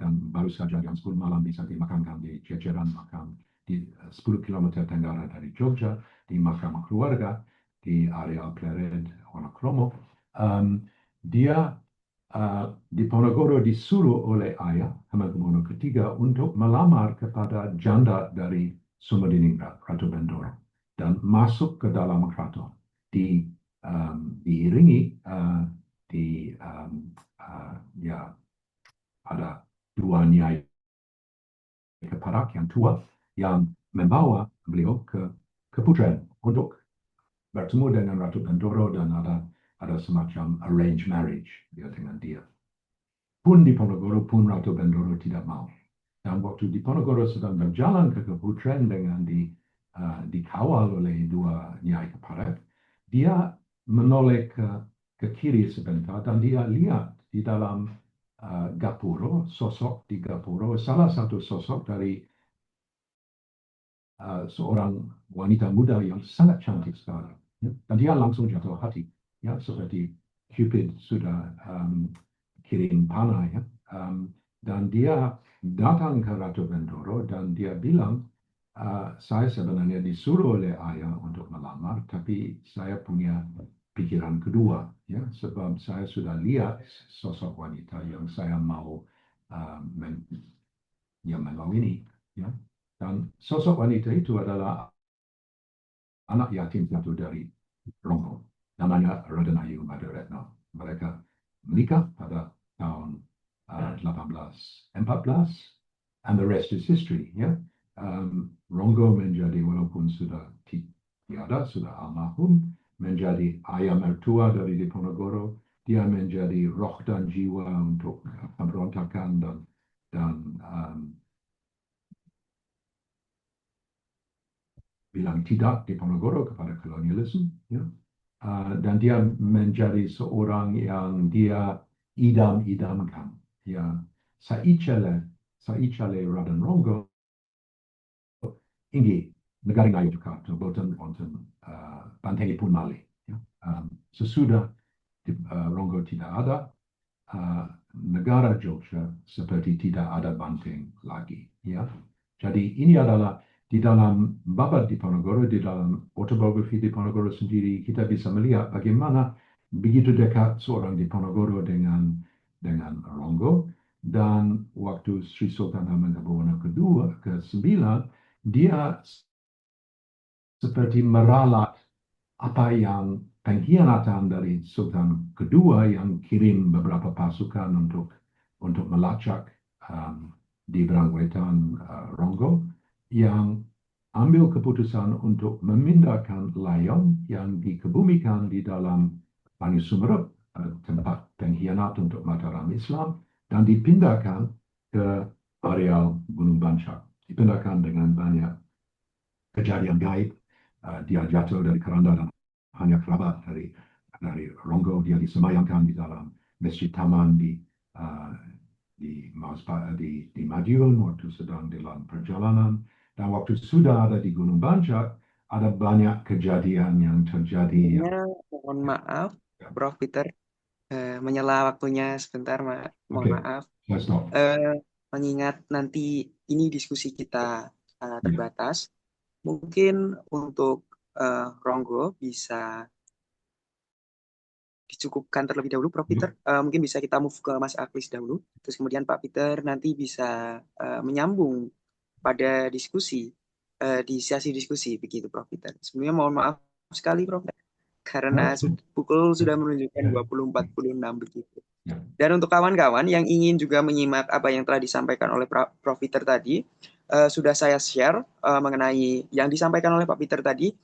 dan baru saja jam 10 malam bisa dimakamkan di jajaran makam di 10 km tenggara dari Jogja, di makam keluarga di area Plered, Wonokromo. Diponegoro disuruh oleh ayah Hamengkubuwono ketiga untuk melamar kepada janda dari Sumediningrat, Ratu Bendoro, dan masuk ke dalam keraton diiringi ya ada dua nyai keparak yang tua yang membawa beliau ke Putren untuk bertemu dengan Ratu Bendoro dan ada semacam arranged marriage dia dengan dia. Pun Diponegoro pun Ratu Bendoro tidak mau. Dan waktu Diponegoro sedang berjalan ke Keputren dengan dikawal oleh dua nyai keparat, dia menoleh ke kiri sebentar dan dia lihat di dalam Gapuro, sosok di Gapuro, salah satu sosok dari seorang wanita muda yang sangat cantik sekali. Ya. Dan dia langsung jatuh hati. Ya, seperti Cupid sudah kirim panah. Ya. Dan dia datang ke Ratu Bendoro dan dia bilang, saya sebenarnya disuruh oleh ayah untuk melamar, tapi saya punya pikiran kedua. Ya, sebab saya sudah lihat sosok wanita yang saya mau yang melawini. Ya. Dan sosok wanita itu adalah anak yatim satu dari Ronggo, namanya Radenayu Madaretno. Mereka menikah pada tahun 1814, and the rest is history. Ya. Ronggo menjadi, walaupun sudah tiada, sudah almarhum, menjadi ayah mertua dari Diponegoro. Dia menjadi roh dan jiwa untuk pemberontakan dan bilang tidak Diponegoro kepada kolonialisme, ya. Dan dia menjadi seorang yang dia idam-idamkan. Ya, Saichale Raden Ronggo inggi negara ngayu juga, boten Banteng pun Mali. Ya. Sesudah Ronggo tidak ada, negara Jogja seperti tidak ada Banteng lagi. Ya. Jadi ini adalah di dalam bab Diponegoro, di dalam autobiografi Diponegoro sendiri, kita bisa melihat bagaimana begitu dekat seorang Diponegoro dengan Ronggo, dan waktu Sri Sultan Hamengkubuwono kedua, ke-9, dia seperti meralat apa yang pengkhianatan dari Sultan kedua yang kirim beberapa pasukan untuk melacak di Berangwetan Ronggo, yang ambil keputusan untuk memindahkan Layon yang dikebumikan di dalam Banyu Sumerep, tempat pengkhianat untuk Mataram Islam, dan dipindahkan ke areal Gunung Bancak. Dipindahkan dengan banyak kejadian gaib. Dia jatuh dari keranda dan hanya kerabat dari Ronggo. Dia disemayamkan di dalam Masjid Taman di Madiun waktu sedang dalam perjalanan, dan waktu sudah ada di Gunung Bancak ada banyak kejadian yang terjadi. Mohon maaf, Prof. Peter, menyela waktunya sebentar, mohon maaf. Mengingat nanti ini diskusi kita terbatas, mungkin untuk Ronggo bisa dicukupkan terlebih dahulu, Prof. Peter. Mungkin bisa kita move ke Mas Aklis dahulu, terus kemudian Pak Peter nanti bisa menyambung pada diskusi di sesi diskusi, begitu Prof. Peter. Sebelumnya mohon maaf sekali, Prof. Karena pukul sudah menunjukkan 20.46 begitu. Dan untuk kawan-kawan yang ingin juga menyimak apa yang telah disampaikan oleh Prof. Peter tadi, sudah saya share mengenai yang disampaikan oleh Pak Peter tadi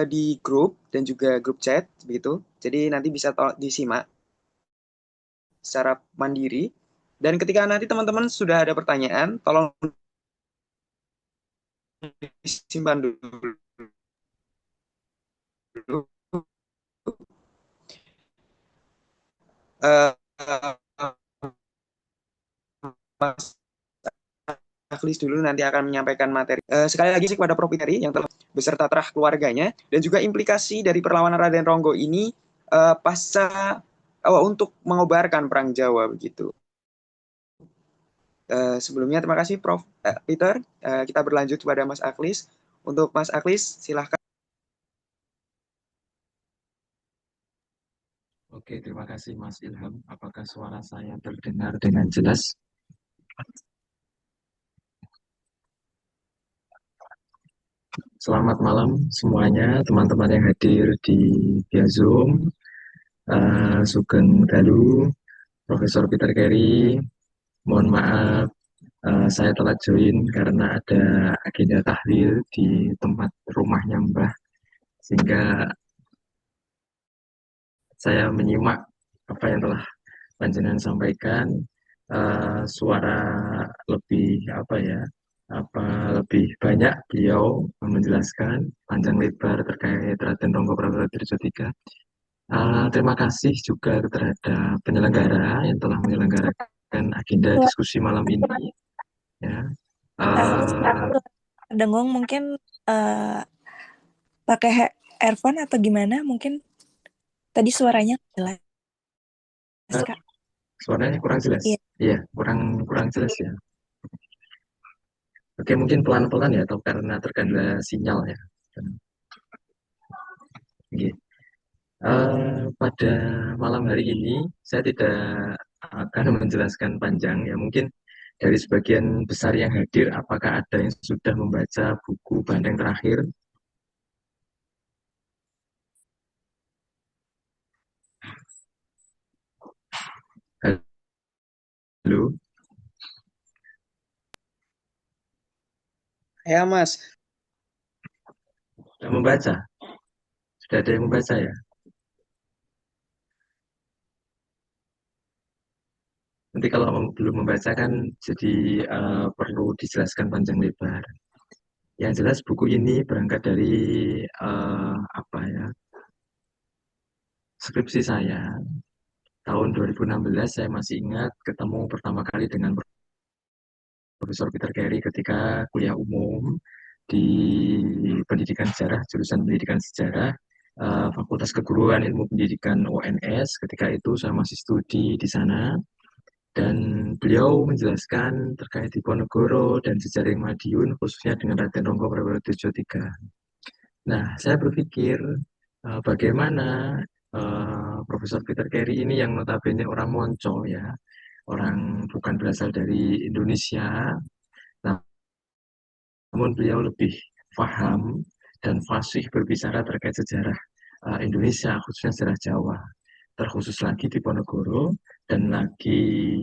di grup dan juga grup chat begitu. Jadi nanti bisa disimak secara mandiri. Dan ketika nanti teman-teman sudah ada pertanyaan, tolong disimpan dulu. Mas Aklis dulu nanti akan menyampaikan materi. Sekali lagi kepada Prof. Peter yang telah beserta terah keluarganya dan juga implikasi dari perlawanan Raden Ronggo ini pasca untuk mengobarkan Perang Jawa begitu. Sebelumnya terima kasih Prof. Peter. Kita berlanjut kepada Mas Aklis. Untuk Mas Aklis, silahkan. Oke, terima kasih Mas Ilham. Apakah suara saya terdengar dengan jelas? Selamat malam semuanya, teman-teman yang hadir di via Zoom. Sugeng Dalu, Profesor Peter Carey. Mohon maaf, saya telat join karena ada agenda tahlil di tempat rumahnya Mbah, sehingga saya menyimak apa yang telah panjenengan sampaikan. Suara lebih apa ya, lebih banyak beliau menjelaskan panjang lebar terkait Raden Ronggo Prabu Dirjo III. Terima kasih juga terhadap penyelenggara yang telah menyelenggarakan agenda Suara, diskusi malam ini. Ya, suara dengung mungkin pakai earphone atau gimana? Mungkin tadi suaranya nggak jelas, Kak. suaranya kurang jelas. Iya. Iya, kurang jelas ya. Oke, mungkin pelan-pelan ya, atau karena terkendala sinyal ya. Oke. Pada malam hari ini saya tidak akan menjelaskan panjang ya, mungkin dari sebagian besar yang hadir, apakah ada yang sudah membaca buku Banteng Terakhir? Halo, Ya, Mas. sudah membaca? Sudah ada yang membaca ya? Nanti kalau belum membaca kan jadi perlu dijelaskan panjang lebar. Yang jelas buku ini berangkat dari apa ya, skripsi saya tahun 2016. Saya masih ingat ketemu pertama kali dengan Profesor Peter Carey ketika kuliah umum di pendidikan sejarah, jurusan pendidikan sejarah, Fakultas Keguruan Ilmu Pendidikan UNS. Ketika itu saya masih studi di sana, dan beliau menjelaskan terkait Diponegoro dan jejaring Madiun, khususnya dengan Raden Ronggo Prabu Dirjo III. Nah, saya berpikir bagaimana Profesor Peter Carey ini yang notabene orang Monco ya, orang bukan berasal dari Indonesia, namun beliau lebih paham dan fasih berbicara terkait sejarah Indonesia, khususnya sejarah Jawa, terkhusus lagi di Ponorogo, dan lagi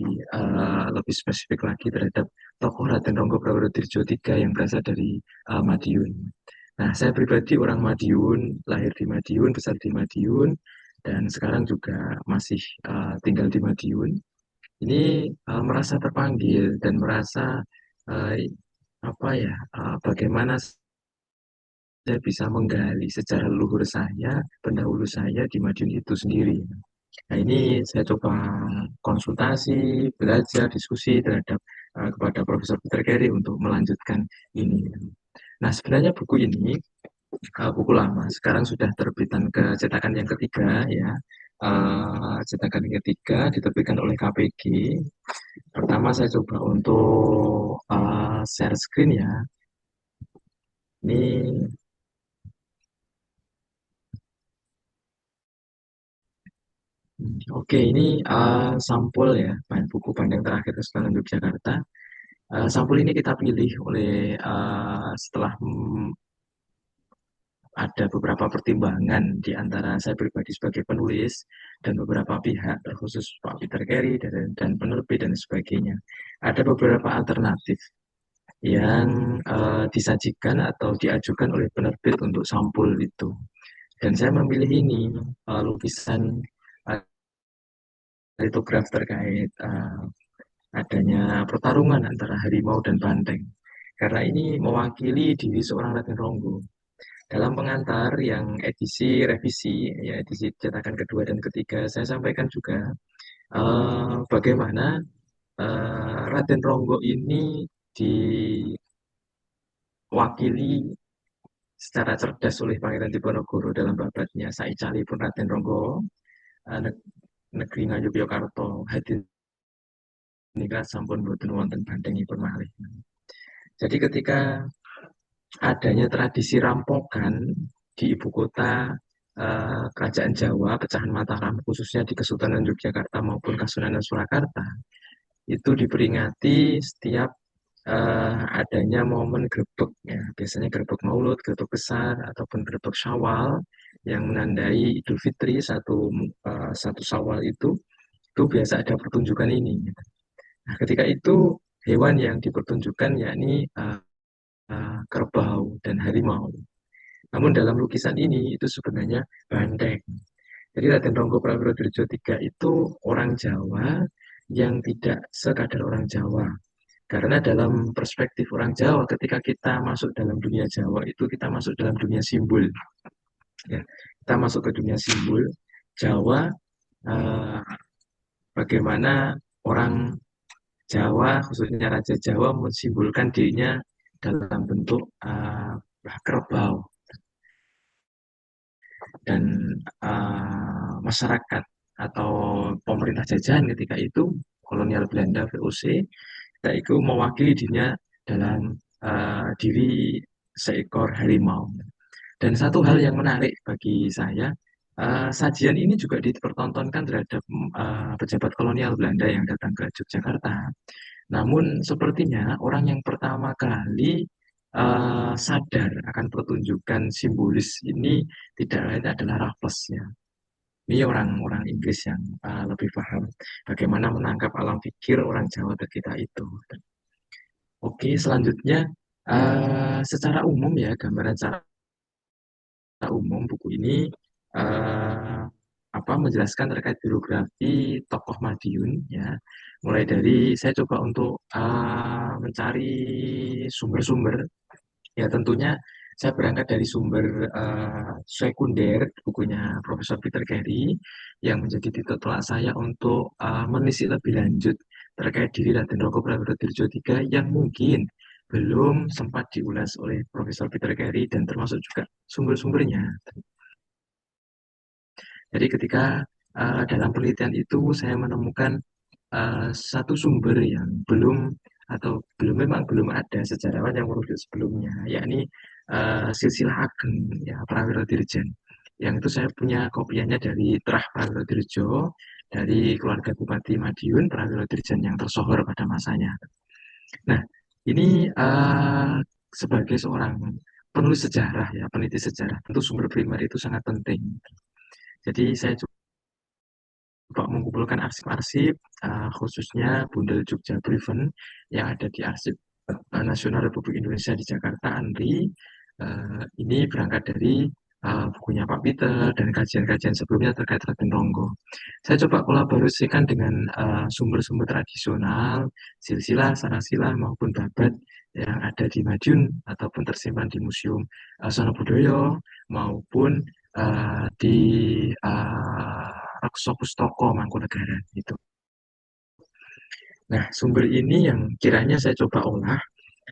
lebih spesifik lagi terhadap tokoh Raden Ronggo Prabu Dirjo III yang berasal dari Madiun. Nah, saya pribadi orang Madiun, lahir di Madiun, besar di Madiun, dan sekarang juga masih tinggal di Madiun. Ini merasa terpanggil dan merasa uh, apa ya, bagaimana saya bisa menggali sejarah leluhur saya, pendahulu saya di Madiun itu sendiri. Nah, ini saya coba konsultasi, belajar, diskusi terhadap kepada Profesor Peter Carey untuk melanjutkan ini. Nah, sebenarnya buku ini buku lama, sekarang sudah terbitan ke cetakan yang ketiga ya. Cetakan yang ketiga diterbitkan oleh KPG. Pertama saya coba untuk share screen ya. Ini oke, ini sampul ya, bahan buku Banteng Terakhir Kesultanan Yogyakarta. Sampul ini kita pilih oleh setelah ada beberapa pertimbangan di antara saya pribadi sebagai penulis dan beberapa pihak, terkhusus Pak Peter Carey dan penerbit dan sebagainya. Ada beberapa alternatif yang disajikan atau diajukan oleh penerbit untuk sampul itu. Dan saya memilih ini lukisan litograf terkait adanya pertarungan antara harimau dan banteng. Karena ini mewakili diri seorang Raden Ronggo. Dalam pengantar yang edisi revisi, ya edisi cetakan kedua dan ketiga, saya sampaikan juga bagaimana Raden Ronggo ini diwakili secara cerdas oleh Pangeran Diponegoro dalam babatnya Sai Cali pun Raden Ronggo, negeri Ngayogyakarta hadir nikah sampun boten wonten bandengipun malih. Jadi ketika adanya tradisi rampokan di ibu kota Kerajaan Jawa, pecahan Mataram, khususnya di Kesultanan Yogyakarta maupun Kasunanan Surakarta, itu diperingati setiap adanya momen grebek, ya. Biasanya grebek Maulud, grebek besar, ataupun grebek Syawal, yang menandai Idul Fitri satu Syawal itu biasa ada pertunjukan ini. Nah, ketika itu hewan yang dipertunjukkan yakni kerbau dan harimau. Namun dalam lukisan ini itu sebenarnya banteng. Jadi Raden Ronggo Prawirodirjo III itu orang Jawa yang tidak sekadar orang Jawa. Karena dalam perspektif orang Jawa, ketika kita masuk dalam dunia Jawa itu kita masuk dalam dunia simbol. Ya, kita masuk ke dunia simbol Jawa. eh, Bagaimana orang Jawa, khususnya Raja Jawa, mensimbolkan dirinya dalam bentuk kerbau. Dan masyarakat atau pemerintah jajahan ketika itu, kolonial Belanda VOC, ketika itu mewakili dirinya dalam diri seekor harimau. Dan satu hal yang menarik bagi saya, sajian ini juga dipertontonkan terhadap pejabat kolonial Belanda yang datang ke Yogyakarta. Namun sepertinya orang yang pertama kali sadar akan pertunjukan simbolis ini tidak lain adalah Raffles ya. Ini orang-orang Inggris yang lebih paham bagaimana menangkap alam pikir orang Jawa ketika itu. Oke, selanjutnya secara umum ya, gambaran secara umum buku ini eh, menjelaskan terkait biografi tokoh Madiun ya. Mulai dari saya coba untuk mencari sumber-sumber. Ya tentunya saya berangkat dari sumber sekunder bukunya Profesor Peter Carey yang menjadi titik tolak saya untuk menelisik lebih lanjut terkait diri Raden Ronggo Prawirodirjo III yang mungkin belum sempat diulas oleh Profesor Peter Carey dan termasuk juga sumber-sumbernya. Jadi ketika dalam penelitian itu saya menemukan satu sumber yang memang belum ada sejarawan yang merujuk sebelumnya, yakni silsilah ageng ya Prawirodirjen. Yang itu saya punya kopiannya dari Trah Prawirodirjo dari keluarga Bupati Madiun Prawirodirjen yang tersohor pada masanya. Nah, ini sebagai seorang penulis sejarah ya, peneliti sejarah, tentu sumber primer itu sangat penting. Jadi saya coba mengumpulkan arsip-arsip khususnya Bundel Jogja Brieven yang ada di Arsip Nasional Republik Indonesia di Jakarta, ANRI. Ini berangkat dari bukunya Pak Peter dan kajian-kajian sebelumnya terkait Raden Ronggo. Saya coba kolaborasikan dengan sumber-sumber tradisional, silsilah, sarasilah maupun babat yang ada di Madiun ataupun tersimpan di Museum Sonobudoyo maupun di Raksa Pustaka Mangkunegaran itu. Nah, sumber ini yang kiranya saya coba olah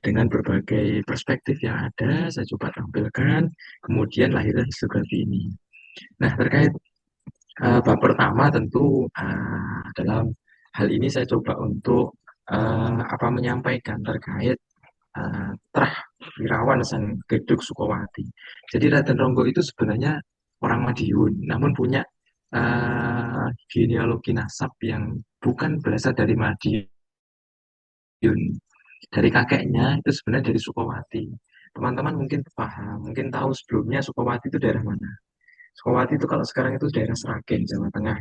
dengan berbagai perspektif yang ada, saya coba tampilkan, kemudian lahirlah historiografi ini. Nah, terkait bab pertama tentu dalam hal ini saya coba untuk menyampaikan terkait Trah Wirawan Sang Gedug Sukowati. Jadi Raden Ronggo itu sebenarnya orang Madiun, namun punya genealogi nasab yang bukan berasal dari Madiun. Dari kakeknya itu sebenarnya dari Sukowati. Teman-teman mungkin paham, mungkin tahu sebelumnya Sukowati itu daerah mana. Sukowati itu kalau sekarang itu daerah Sragen, Jawa Tengah.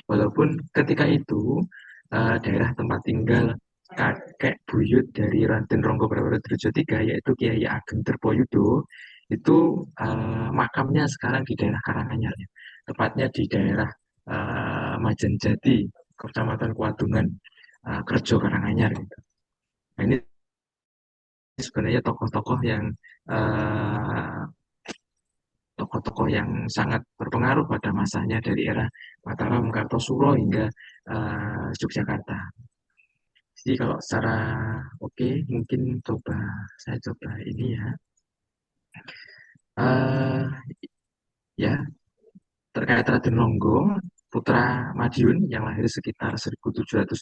Walaupun ketika itu daerah tempat tinggal kakek buyut dari Raden Ronggo Prawirodirjo III yaitu Kiai Ageng Tirtoyudo itu makamnya sekarang di daerah Karanganyar, tepatnya di daerah Majenjati, Kecamatan Kuadungan, Kerjo Karanganyar. Gitu. Nah, ini sebenarnya tokoh-tokoh yang sangat berpengaruh pada masanya dari era Mataram, Kartosuro hingga Yogyakarta. Jadi kalau secara mungkin saya coba ini ya. Ya, terkait Raden Ronggo, putra Madiun yang lahir sekitar 1779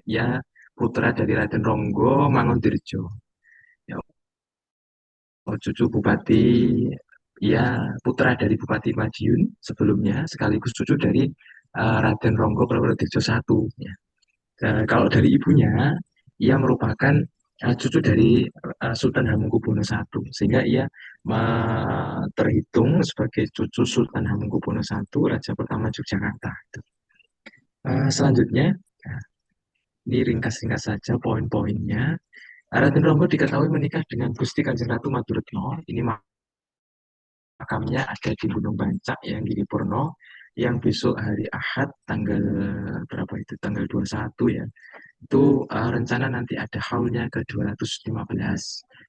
ya putra dari Raden Ronggo Mangundirjo. Ya, cucu Bupati, ya putra dari Bupati Madiun sebelumnya, sekaligus cucu dari Raden Ronggo Prawirodirjo I. Ya. Kalau dari ibunya, ia merupakan cucu dari Sultan Hamengkubuwono I, sehingga ia terhitung sebagai cucu Sultan Hamengkubuwono I, Raja pertama Yogyakarta. Selanjutnya, ini ringkas-ringkas saja poin-poinnya. Raden Ronggo diketahui menikah dengan Gusti Kanjeng Ratu Maduretno. Ini makamnya ada di Gunung Bancak yang Giripurno, yang besok hari Ahad tanggal berapa itu? Tanggal 21 ya. Itu rencana nanti ada haulnya ke 215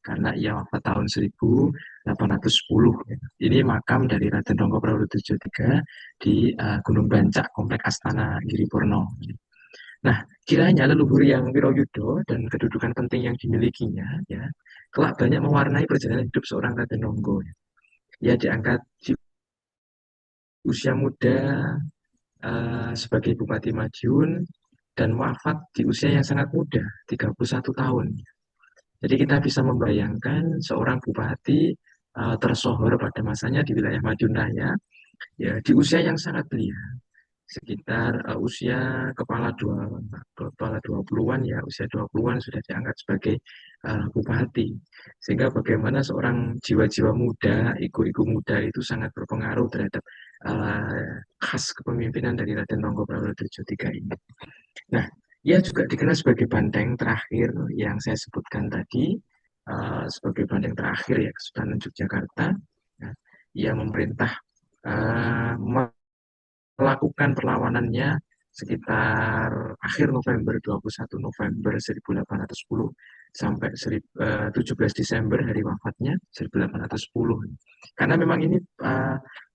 karena ia wafat tahun 1810 ya. Ini makam dari Raden Ronggo Prawoto III di Gunung Bancak, Komplek Astana Giripurno. Nah, kiranya leluhur yang Wiroyudo dan kedudukan penting yang dimilikinya ya, kelak banyak mewarnai perjalanan hidup seorang Raden Ronggo. Ia diangkat di usia muda sebagai Bupati Madiun dan wafat di usia yang sangat muda, 31 tahun. Jadi kita bisa membayangkan seorang bupati tersohor pada masanya di wilayah Madiun Raya, ya di usia yang sangat belia, sekitar usia kepala 20-an ya, usia 20-an sudah diangkat sebagai bupati. Sehingga bagaimana seorang jiwa-jiwa muda, ego-ego muda itu sangat berpengaruh terhadap khas kepemimpinan dari Raden Ronggo Prawoto III ini. Nah, ia juga dikenal sebagai banteng terakhir yang saya sebutkan tadi, sebagai banteng terakhir ya Kesultanan Yogyakarta. Nah, ia memerintah melakukan perlawanannya sekitar akhir November, 21 November 1810 sampai 17 Desember hari wafatnya 1810. Karena memang ini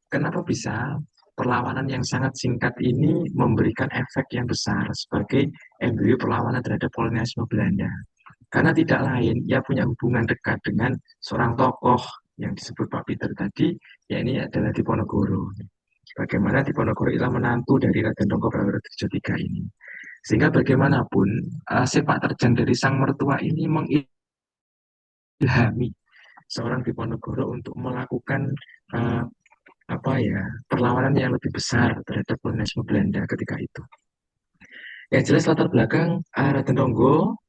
kenapa bisa perlawanan yang sangat singkat ini memberikan efek yang besar sebagai embrio perlawanan terhadap kolonialisme Belanda. Karena tidak lain, ia punya hubungan dekat dengan seorang tokoh yang disebut Pak Peter tadi, ya ini adalah Diponegoro. Bagaimana Diponegoro ialah menantu dari Raden Ronggo Prawoto III ini. Sehingga bagaimanapun sepak terjang dari sang mertua ini mengilhami seorang Diponegoro untuk melakukan perlawanan yang lebih besar terhadap kolonialisme Belanda ketika itu. Yang jelas latar belakang Raden Ronggo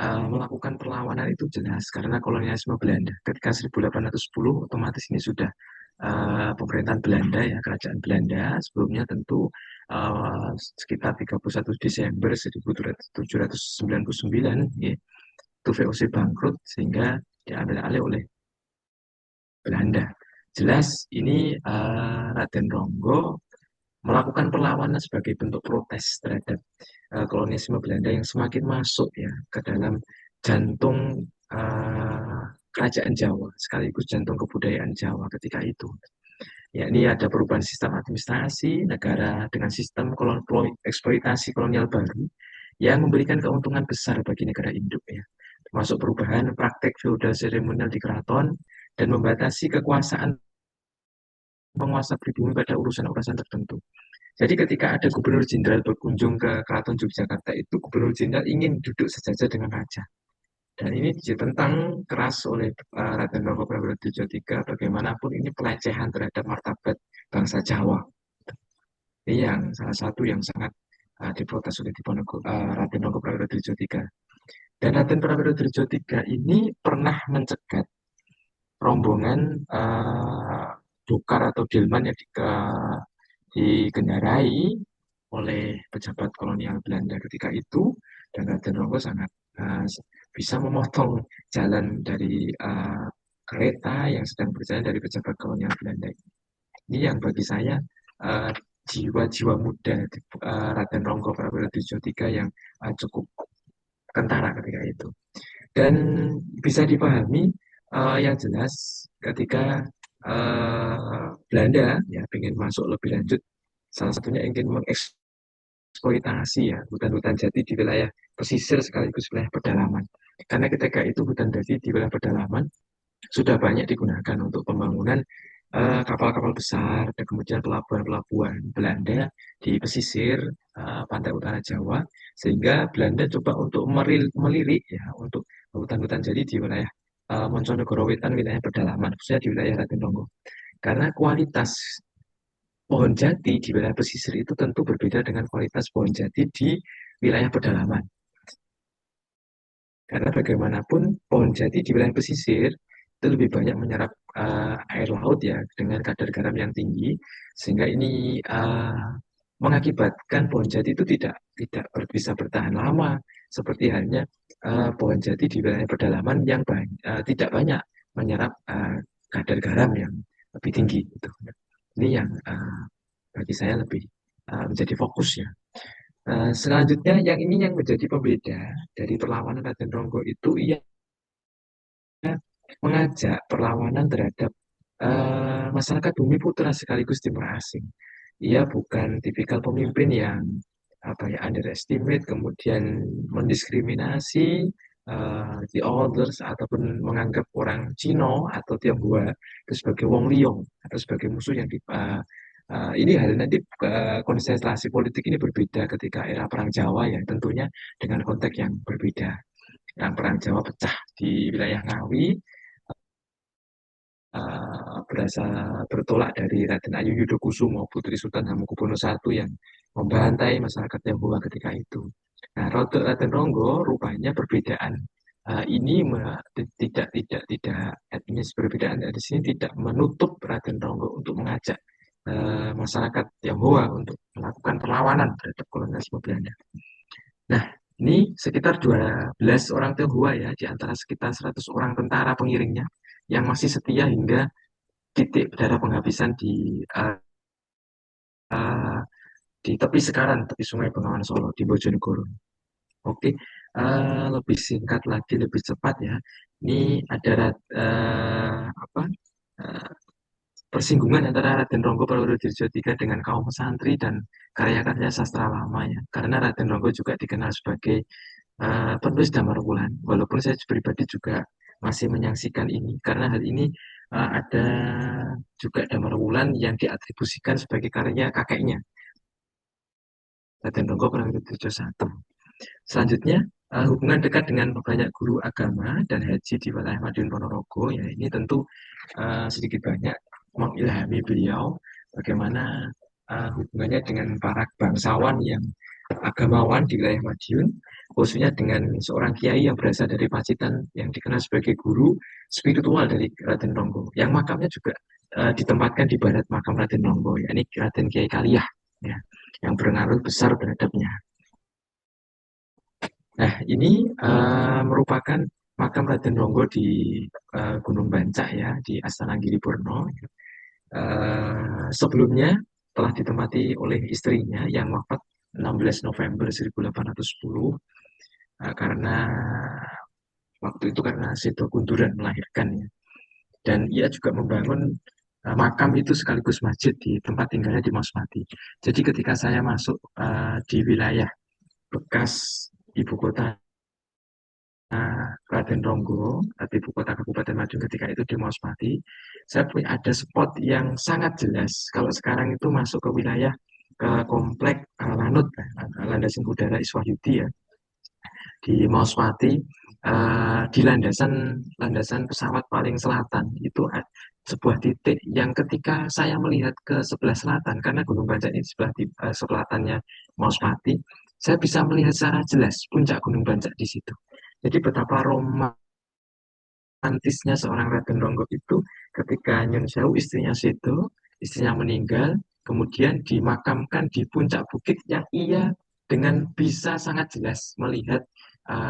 melakukan perlawanan itu jelas karena kolonialisme Belanda. Ketika 1810 otomatis ini sudah pemerintahan Belanda ya, kerajaan Belanda. Sebelumnya tentu sekitar 31 Desember 1799 ya, itu VOC bangkrut sehingga diambil alih oleh Belanda. Jelas ini Raden Ronggo melakukan perlawanan sebagai bentuk protes terhadap kolonialisme Belanda yang semakin masuk ya ke dalam jantung kerajaan Jawa, sekaligus jantung kebudayaan Jawa ketika itu. Ya, ini ada perubahan sistem administrasi negara dengan sistem eksploitasi kolonial baru yang memberikan keuntungan besar bagi negara induk ya, termasuk perubahan praktek feodal seremonial di keraton dan membatasi kekuasaan penguasa pribumi pada urusan-urusan tertentu. Jadi ketika ada gubernur jenderal berkunjung ke Keraton Yogyakarta itu, gubernur jenderal ingin duduk sejajar dengan raja. Dan ini ditentang keras oleh Raden Ronggo Prawoto III, bagaimanapun ini pelecehan terhadap martabat bangsa Jawa. Ini yang salah satu yang sangat diprotes oleh Raden Ronggo Prawoto III. Dan Raden Prawoto III ini pernah mencegat rombongan Dokar atau Delman yang dikendarai oleh pejabat kolonial Belanda ketika itu, dan Raden Ronggo sangat bisa memotong jalan dari kereta yang sedang berjalan dari pejabat kolonial Belanda. Ini yang bagi saya jiwa-jiwa muda Raden Ronggo Prawoto III yang cukup kentara ketika itu. Dan bisa dipahami yang jelas ketika Belanda ya ingin masuk lebih lanjut, salah satunya ingin mengeksploitasi ya hutan-hutan jati di wilayah pesisir sekaligus wilayah pedalaman. Karena ketika itu hutan jati di wilayah pedalaman sudah banyak digunakan untuk pembangunan kapal-kapal besar dan kemudian pelabuhan-pelabuhan Belanda di pesisir pantai utara Jawa, sehingga Belanda coba untuk melirik ya untuk hutan-hutan jati di wilayah Monconegoro Wetan, wilayah pedalaman, khususnya di wilayah Raden Ronggo. Karena kualitas pohon jati di wilayah pesisir itu tentu berbeda dengan kualitas pohon jati di wilayah pedalaman. Karena bagaimanapun pohon jati di wilayah pesisir itu lebih banyak menyerap air laut ya dengan kadar garam yang tinggi, sehingga ini mengakibatkan pohon jati itu tidak bisa bertahan lama, seperti halnya pohon jati di wilayah pedalaman yang tidak banyak menyerap kadar garam yang lebih tinggi gitu. Ini yang bagi saya lebih menjadi fokus ya. Selanjutnya yang ini yang menjadi pembeda dari perlawanan Raden Ronggo itu ia mengajak perlawanan terhadap masyarakat bumi putra sekaligus timur asing. Ia bukan tipikal pemimpin yang underestimate kemudian mendiskriminasi the others ataupun menganggap orang Cina atau Tionghoa itu sebagai wong liong atau sebagai musuh yang ini hal nanti konstelasi politik ini berbeda ketika era Perang Jawa ya tentunya dengan konteks yang berbeda. Yang Perang Jawa pecah di wilayah Ngawi berasa bertolak dari Raden Ayu Yudokusumo, Putri Sultan Hamengkubuwono I yang membantai masyarakat Tionghoa ketika itu. Nah, Raden Ronggo rupanya perbedaan ini tidak etnis perbedaan dari sini tidak menutup Raden Ronggo untuk mengajak masyarakat Tionghoa untuk melakukan perlawanan terhadap kolonialisme Belanda. Nah, ini sekitar 12 orang Tionghoa ya, di antara sekitar 100 orang tentara pengiringnya yang masih setia hingga titik darah penghabisan di tepi sekarang, tepi Sungai Bengawan Solo, di Bojonegoro. Oke, lebih singkat lagi, lebih cepat ya. Ini ada persinggungan antara Raden Ronggo Purwodirjo III dengan kaum santri dan karya-karya sastra lama ya. Karena Raden Ronggo juga dikenal sebagai penulis Damar Wulan. Walaupun saya pribadi juga masih menyaksikan ini, karena hal ini ada juga Damar Wulan yang diatribusikan sebagai karya kakeknya, Raden Ronggo Purwodirjo I. Selanjutnya, hubungan dekat dengan banyak guru agama dan haji di wilayah Madiun Ponorogo, ya ini tentu sedikit banyak mengilhami beliau bagaimana hubungannya dengan para bangsawan yang agamawan di wilayah Madiun, khususnya dengan seorang kiai yang berasal dari Pacitan yang dikenal sebagai guru spiritual dari Raden Ronggo, yang makamnya juga ditempatkan di barat makam Raden Ronggo, yakni Raden Kiai Kaliyah, ya, yang berpengaruh besar terhadapnya. Nah, ini merupakan makam Raden Ronggo di Gunung Bancak ya, di Astana Giriborno. Sebelumnya telah ditempati oleh istrinya yang wafat 16 November 1810 karena waktu itu karena Sedo Kunduran melahirkannya. Dan ia juga membangun makam itu sekaligus masjid di tempat tinggalnya di Mosmati. Jadi ketika saya masuk di wilayah bekas ibu kota Raden Ronggo, ibu kota Kabupaten Madiun ketika itu di Mauspati, saya punya ada spot yang sangat jelas. Kalau sekarang itu masuk ke wilayah ke komplek Lanut, landasan udara Iswahyudi ya, di Mauspati, di landasan pesawat paling selatan itu sebuah titik yang ketika saya melihat ke sebelah selatan, karena Gunung Bancak ini sebelah selatannya Mauspati, saya bisa melihat secara jelas puncak Gunung Bancak di situ. Jadi betapa romantisnya seorang Raden Ronggo itu ketika Nyun Sewu istrinya meninggal, kemudian dimakamkan di puncak bukit yang ia dengan bisa sangat jelas melihat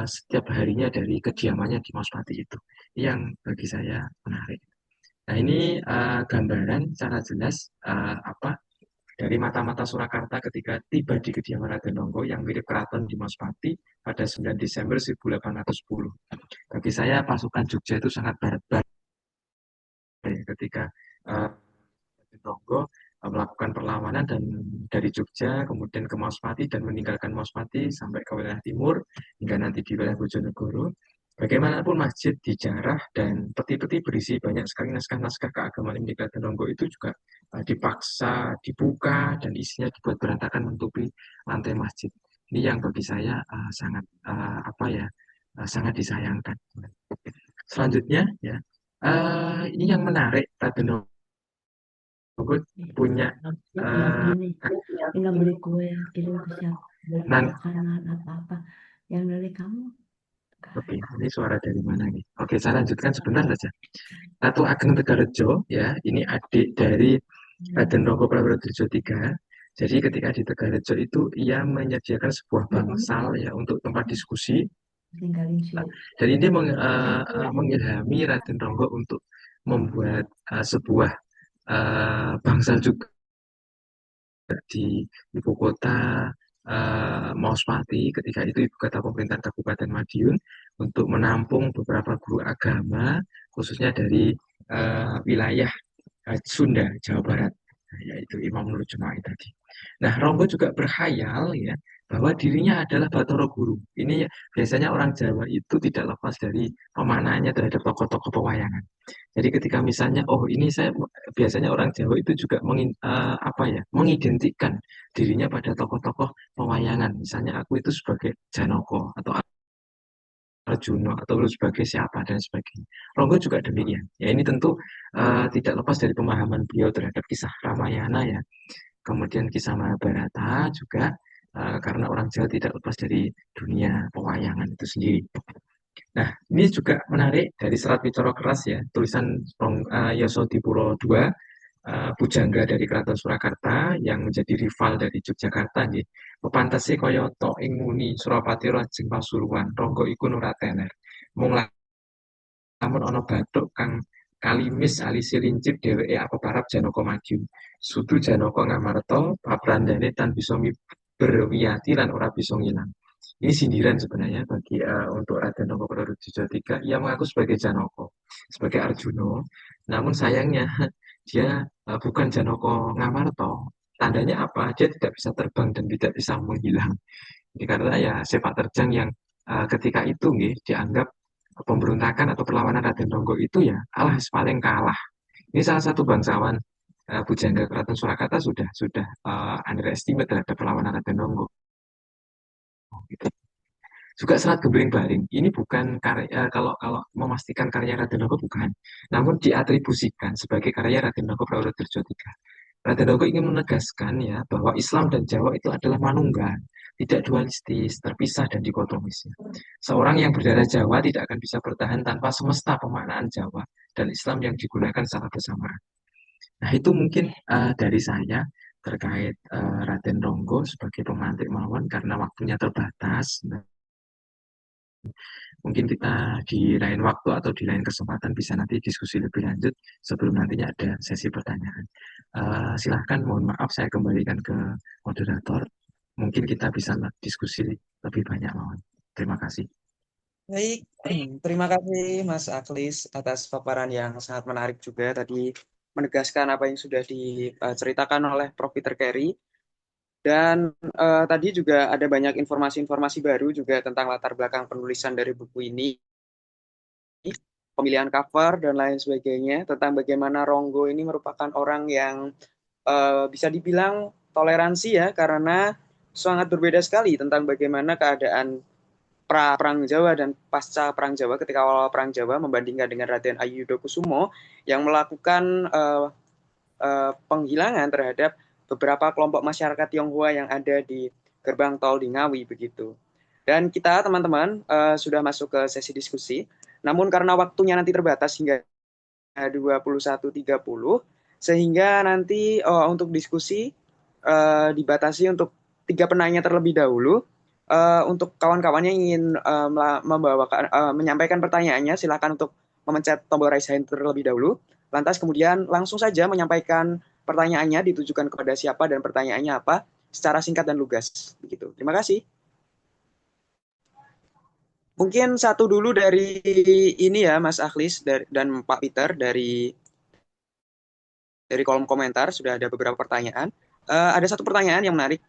setiap harinya dari kediamannya di Mauspati itu. Yang bagi saya menarik. Nah ini gambaran secara jelas dari mata-mata Surakarta ketika tiba di kediaman Raden Ronggo yang mirip keraton di Mauspati pada 9 Desember 1810. Bagi saya pasukan Jogja itu sangat barat-barat ketika Raden Ronggo melakukan perlawanan dan dari Jogja kemudian ke Mauspati dan meninggalkan Mauspati sampai ke wilayah timur hingga nanti di wilayah Bojonegoro. Bagaimanapun masjid dijarah dan peti-peti berisi banyak sekali naskah-naskah keagamaan milik Raden Ronggo itu juga dipaksa dibuka dan isinya dibuat berantakan menutupi lantai masjid. Ini yang bagi saya sangat sangat disayangkan. Selanjutnya ya ini yang menarik Raden Ronggo punya tinggal beli kue kirim ke siapa makanan apa-apa yang dari kamu Oke, ini suara dari mana nih? Oke, saya lanjutkan sebentar saja. Ratu Ageng Tegarejo, ya, ini adik dari Raden Ronggo Prawodirjo III. Jadi ketika di Tegarejo itu ia menyediakan sebuah bangsal ya untuk tempat diskusi. Tinggalin sih. Dan ini mengilhami Raden Ronggo untuk membuat sebuah bangsal juga di ibu kota Mauspati, ketika itu ibu kota pemerintahan Kabupaten Madiun, untuk menampung beberapa guru agama khususnya dari wilayah Sunda, Jawa Barat, yaitu Imam Nur Juma'i tadi. Nah, Ronggo juga berkhayal ya bahwa dirinya adalah Bathara Guru. Ini ya, biasanya orang Jawa itu tidak lepas dari pemaknaannya terhadap tokoh-tokoh pewayangan. Jadi ketika misalnya, oh ini saya biasanya orang Jawa itu juga mengidentikan dirinya pada tokoh-tokoh pewayangan. Misalnya aku itu sebagai Janoko atau Arjuna atau lu sebagai siapa dan sebagainya. Ronggo juga demikian. Ya ini tentu tidak lepas dari pemahaman beliau terhadap kisah Ramayana ya. Kemudian kisah Mahabharata juga karena orang Jawa tidak lepas dari dunia pewayangan itu sendiri. Nah, ini juga menarik dari Serat Wicoro Keras ya, tulisan Yosodipuro II, pujangga dari Keraton Surakarta yang menjadi rival dari Yogyakarta nggih. Pepantese kaya ta ing muni Surapati Rajeng Pasuruan, Ronggo iku nuratener. Mung lamun ana bathuk kang kalimis alise lincip dheweke apeparap Janaka Madiun. Sudu Janaka ngamarta paprandane tan bisa berwiyati lan ora bisa ngilang. Ini sindiran sebenarnya bagi untuk Raden Ronggo Prawodirjo III. Ia mengaku sebagai Janaka, sebagai Arjuna. Namun sayangnya dia bukan Janaka Ngamarta. Tandanya apa? Dia tidak bisa terbang dan tidak bisa menghilang. Ini karena ya sepak terjang yang ketika itu nggih, dianggap pemberontakan atau perlawanan Raden Ronggo itu ya alas paling kalah. Ini salah satu bangsawan pujangga Keraton Surakarta sudah underestimate terhadap perlawanan Raden Ronggo. Gitu. Juga Serat Gembling Baring ini bukan karya kalau memastikan karya Raden Ronggo bukan, namun diatribusikan sebagai karya Raden Ronggo Prawodirjo III. Raden Ronggo ingin menegaskan ya bahwa Islam dan Jawa itu adalah manunggal, tidak dualistis, terpisah dan dikotomis. Seorang yang berdarah Jawa tidak akan bisa bertahan tanpa semesta pemaknaan Jawa dan Islam yang digunakan secara bersamaan. Nah itu mungkin dari saya terkait Raden Ronggo sebagai pemantik mawon karena waktunya terbatas. Mungkin kita di lain waktu atau di lain kesempatan bisa nanti diskusi lebih lanjut sebelum nantinya ada sesi pertanyaan. Silahkan, mohon maaf saya kembalikan ke moderator. Mungkin kita bisa diskusi lebih banyak, mohon. Terima kasih. Baik, terima kasih Mas Aklis atas paparan yang sangat menarik juga tadi menegaskan apa yang sudah diceritakan oleh Prof. Peter Carey. Dan tadi juga ada banyak informasi-informasi baru juga tentang latar belakang penulisan dari buku ini, pemilihan cover dan lain sebagainya, tentang bagaimana Ronggo ini merupakan orang yang bisa dibilang toleransi ya, karena sangat berbeda sekali tentang bagaimana keadaan Perang Jawa dan pasca Perang Jawa ketika awal Perang Jawa membandingkan dengan Raden Ayuda-Kusumo yang melakukan penghilangan terhadap beberapa kelompok masyarakat Tionghoa yang ada di gerbang tol di Ngawi begitu. Dan kita teman-teman sudah masuk ke sesi diskusi. Namun karena waktunya nanti terbatas hingga 21.30 sehingga nanti untuk diskusi dibatasi untuk 3 penanya terlebih dahulu. Untuk kawan-kawan yang ingin menyampaikan pertanyaannya, silakan untuk memencet tombol raise hand terlebih dahulu. Lantas kemudian langsung saja menyampaikan pertanyaannya ditujukan kepada siapa dan pertanyaannya apa secara singkat dan lugas. Begitu. Terima kasih. Mungkin satu dulu dari ini ya Mas Akhlis dan Pak Peter dari kolom komentar sudah ada beberapa pertanyaan. Ada satu pertanyaan yang menarik.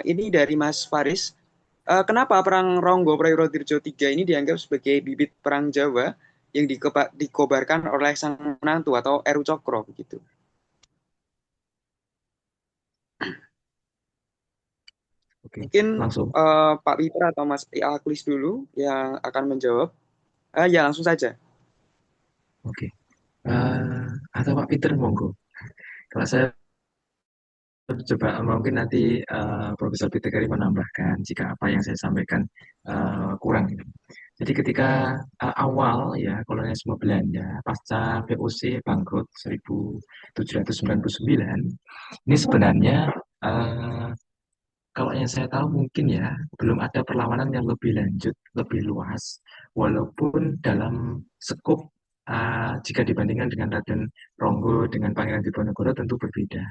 Ini dari Mas Faris. Kenapa Perang Ronggo Prawodirjo III ini dianggap sebagai bibit Perang Jawa yang dikobarkan oleh sang menantu atau Eru Cokro begitu? Oke, Mungkin langsung. Pak Peter atau Mas Aklis dulu yang akan menjawab. Ya langsung saja. Oke. Atau Pak Peter monggo. Kalau saya coba mungkin nanti Profesor Peter Carey menambahkan jika apa yang saya sampaikan kurang. Jadi ketika awal ya kolonialisme Belanda pasca VOC bangkrut 1799, ini sebenarnya eh, kalau yang saya tahu mungkin ya belum ada perlawanan yang lebih lanjut, lebih luas, walaupun dalam skop jika dibandingkan dengan Raden Ronggo dengan Pangeran Diponegoro tentu berbeda.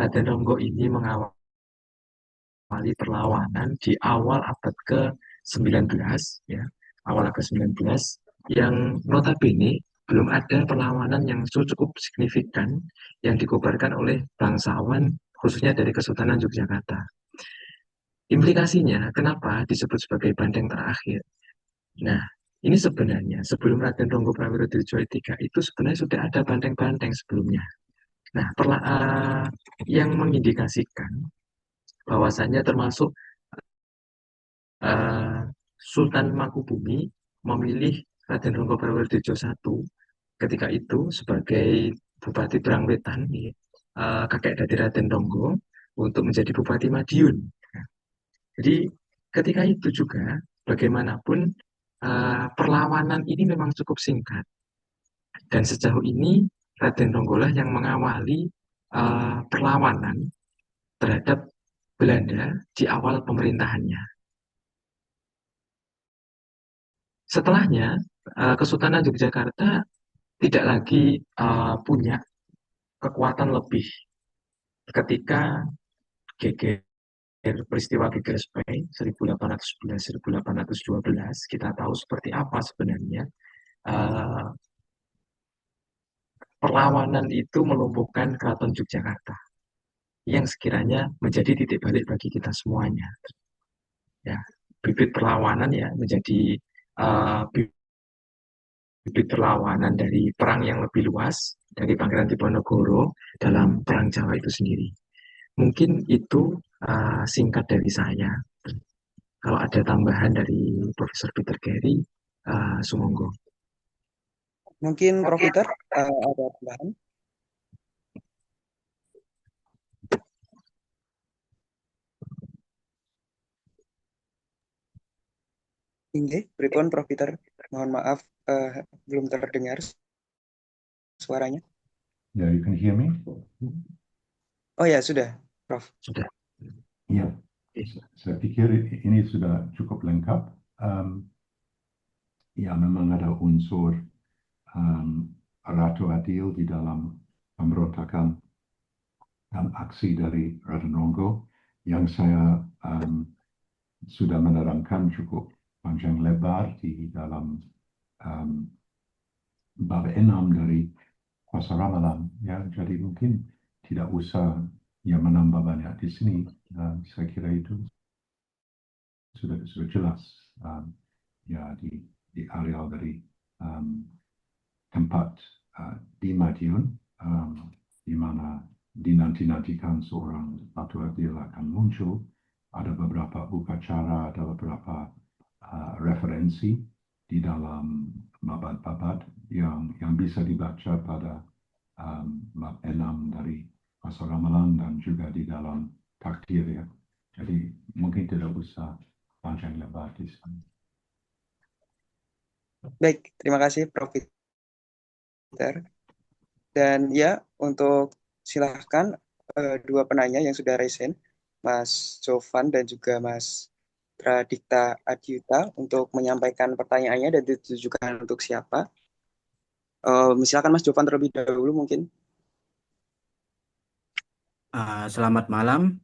Raden Ronggo ini mengawali perlawanan di awal abad ke-19 ya, awal abad ke-19 yang notabene belum ada perlawanan yang cukup signifikan yang dikobarkan oleh bangsawan khususnya dari Kesultanan Yogyakarta. Implikasinya, kenapa disebut sebagai banteng terakhir? Nah, ini sebenarnya sebelum Raden Ronggo Prawirodjojo III itu sebenarnya sudah ada banteng-banteng sebelumnya. Nah, yang mengindikasikan bahwasannya termasuk eh, Sultan Mangkubumi memilih Raden Ronggo Prawirodjojo I ketika itu sebagai Bupati Brangwetan, kakek dari Raden Ronggo, untuk menjadi Bupati Madiun. Jadi ketika itu juga bagaimanapun perlawanan ini memang cukup singkat dan sejauh ini Raden Ronggolah yang mengawali perlawanan terhadap Belanda di awal pemerintahannya. Setelahnya Kesultanan Yogyakarta tidak lagi punya kekuatan lebih ketika geger peristiwa Geger Spey 1811-1812 kita tahu seperti apa sebenarnya uh, perlawanan itu melumpuhkan Keraton Yogyakarta yang sekiranya menjadi titik balik bagi kita semuanya. Ya, bibit perlawanan ya menjadi bibit perlawanan dari perang yang lebih luas dari Pangeran Diponegoro dalam Perang Jawa itu sendiri. Mungkin itu singkat dari saya. Kalau ada tambahan dari Profesor Peter Carey, sumonggo. Mungkin Prof. Peter ada tambahan? Inggih, pripun Prof. Peter? Mohon maaf, belum terdengar suaranya. Yeah, you can hear me? Oh ya, sudah, Prof. Sudah. Ya, saya pikir ini sudah cukup lengkap. Ya, memang ada unsur Ratu Adil di dalam pemberontakan dan aksi dari Raden Ronggo yang saya sudah menerangkan cukup panjang lebar di dalam bab 6 dari Kuasa Ramalan. Ya, jadi mungkin tidak usah menambah banyak di sini. Saya kira itu sudah jelas ya di areal dari tempat di Madiun di mana dinanti-nantikan seorang Ratu Adil akan muncul. Ada beberapa upacara, ada beberapa referensi di dalam babat-babat yang bisa dibaca pada bab 6 dari Kuasa Ramalan dan juga di dalam takdir ya. Jadi mungkin tidak usah panjang lebar di sini. Baik, terima kasih Prof. Peter. Dan ya, untuk silahkan dua penanya yang sudah resen, Mas Jovan dan juga Mas Pradikta Adyuta untuk menyampaikan pertanyaannya dan ditujukan untuk siapa. Silakan Mas Jovan terlebih dahulu mungkin. Selamat malam.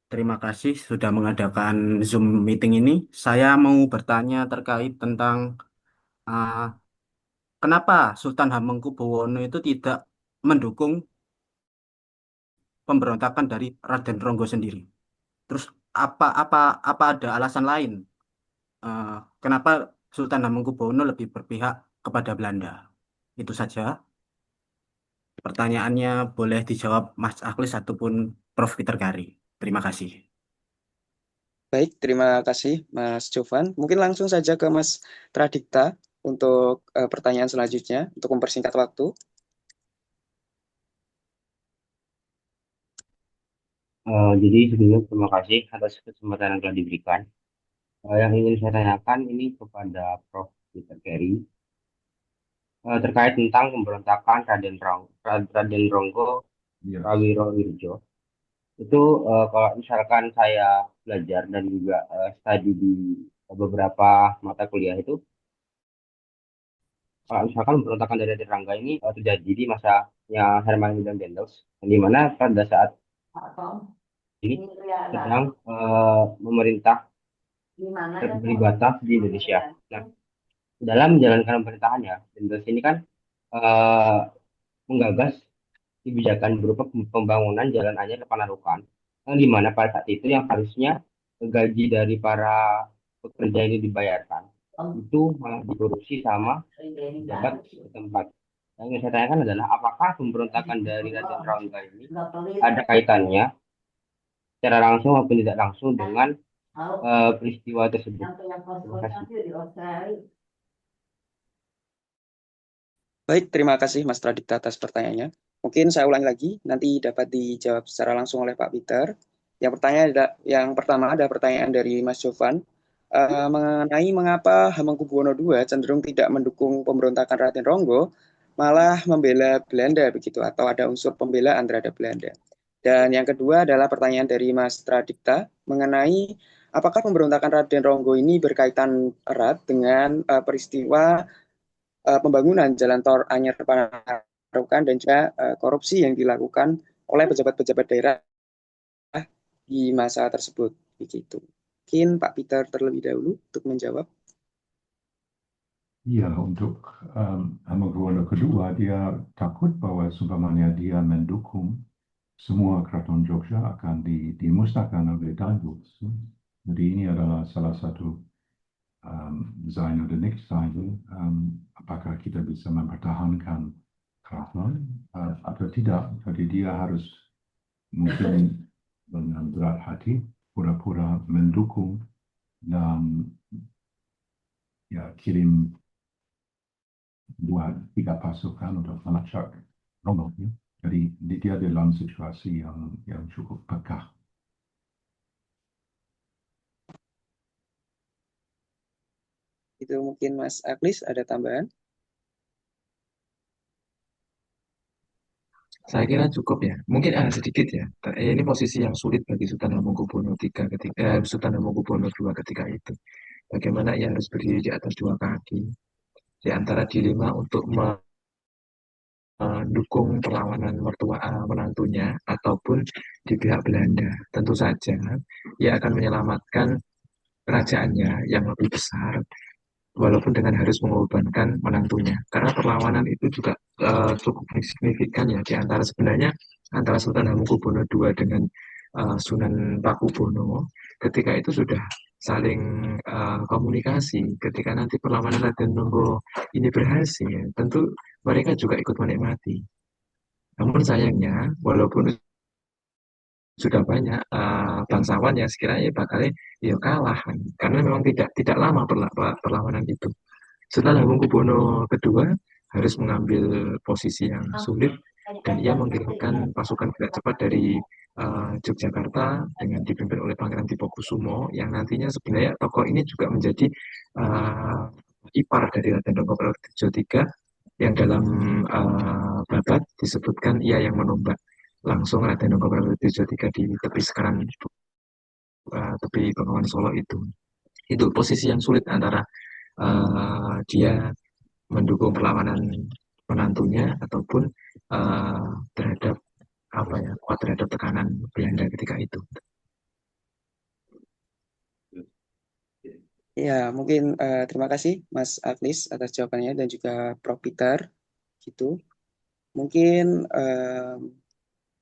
Terima kasih sudah mengadakan Zoom meeting ini. Saya mau bertanya terkait tentang uh, kenapa Sultan Hamengkubuwono itu tidak mendukung pemberontakan dari Raden Ronggo sendiri. Terus apa apa apa ada alasan lain? Uh, Kenapa Sultan Hamengkubuwono lebih berpihak kepada Belanda? Itu saja. Pertanyaannya boleh dijawab Mas Akhlis ataupun Prof. Peter Gari. Terima kasih. Baik, terima kasih Mas Jovan. Mungkin langsung saja ke Mas Pradikta untuk pertanyaan selanjutnya untuk mempersingkat waktu. Jadi sebelumnya terima kasih atas kesempatan yang telah diberikan. Yang ingin saya tanyakan ini kepada Prof. Peter Carey terkait tentang pemberontakan Raden Ronggo Yes. Prawiro Wirjo. Itu kalau misalkan saya belajar dan juga studi di beberapa mata kuliah itu, kalau misalkan pemberontakan dari Raden Rangga ini terjadi di masanya Hermann Wilhelm Dendels, di mana pada saat ini sedang memerintah berbatas di Indonesia. Nah, dalam menjalankan pemerintahannya, Dendels ini kan eh, menggagas kebijakan berupa pembangunan jalan anyar ke Panarukan, yang dimana pada saat itu yang harusnya gaji dari para pekerja ini dibayarkan, itu malah dikorupsi sama pejabat setempat. Yang ingin saya tanyakan adalah apakah pemberontakan dari Raden Rangga ini ada kaitannya secara langsung maupun tidak langsung dengan peristiwa tersebut. Terima kasih. Baik, terima kasih Mas Pradipta atas pertanyaannya. Mungkin saya ulangi lagi, nanti dapat dijawab secara langsung oleh Pak Peter. Yang pertama ada pertanyaan dari Mas Jovan mengenai mengapa Hamengkubuwono II cenderung tidak mendukung pemberontakan Raden Ronggo, malah membela Belanda begitu, atau ada unsur pembelaan terhadap Belanda. Dan yang kedua adalah pertanyaan dari Mas Pradipta mengenai apakah pemberontakan Raden Ronggo ini berkaitan erat dengan peristiwa pembangunan jalan tol Anyar Panarukan dan juga korupsi yang dilakukan oleh pejabat-pejabat daerah di masa tersebut begitu. Mungkin Pak Peter terlebih dahulu untuk menjawab. Iya, untuk Hamengkubuwono kedua, dia takut bahwa seumpamanya dia mendukung semua keraton Jogja akan dimusnahkan oleh Daibus. Jadi ini adalah salah satu sein oder nicht sein, apakah kita bisa mempertahankan keraton atau tidak. Jadi dia harus mungkin dengan berat hati pura-pura mendukung dan ya kirim 2-3 pasukan untuk melacak Ronggo. Jadi dia dalam situasi yang cukup pekah. Itu mungkin Mas Aglis ada tambahan? Saya kira cukup ya. Mungkin sedikit ya. Ini posisi yang sulit bagi Sultan Hamengkubuwono Sultan Hamengkubuwono II ketika itu. Bagaimana ia harus berdiri di atas 2 kaki di antara dilema untuk mendukung perlawanan menantunya ataupun di pihak Belanda. Tentu saja ia akan menyelamatkan kerajaannya yang lebih besar walaupun dengan harus mengorbankan menantunya. Karena perlawanan itu juga cukup signifikan ya di antara sebenarnya antara Sultan Hamengkubuwono II dengan Sunan Pakubono ketika itu sudah saling komunikasi. Ketika nanti perlawanan Raden Ronggo ini berhasil, tentu mereka juga ikut menikmati. Namun sayangnya, walaupun sudah banyak bangsawan yang sekiranya bakal ya kalah karena memang tidak lama perlawanan itu. Setelah Hamengkubuwono II harus mengambil posisi yang sulit dan ia mengirimkan pasukan gerak cepat dari Yogyakarta dengan dipimpin oleh Pangeran Dipokusumo yang nantinya sebenarnya tokoh ini juga menjadi ipar dari Raden Ronggo Prayogo III yang dalam babat disebutkan ia yang menombak langsung Raden Ronggo Prayogo III di tepi sekarang tepi Bengawan Solo itu. Itu posisi yang sulit antara dia mendukung perlawanan menantunya ataupun terhadap kuat terhadap tekanan Belanda ketika itu. Ya, mungkin terima kasih Mas Aglis atas jawabannya dan juga Prof. Peter. Gitu. Mungkin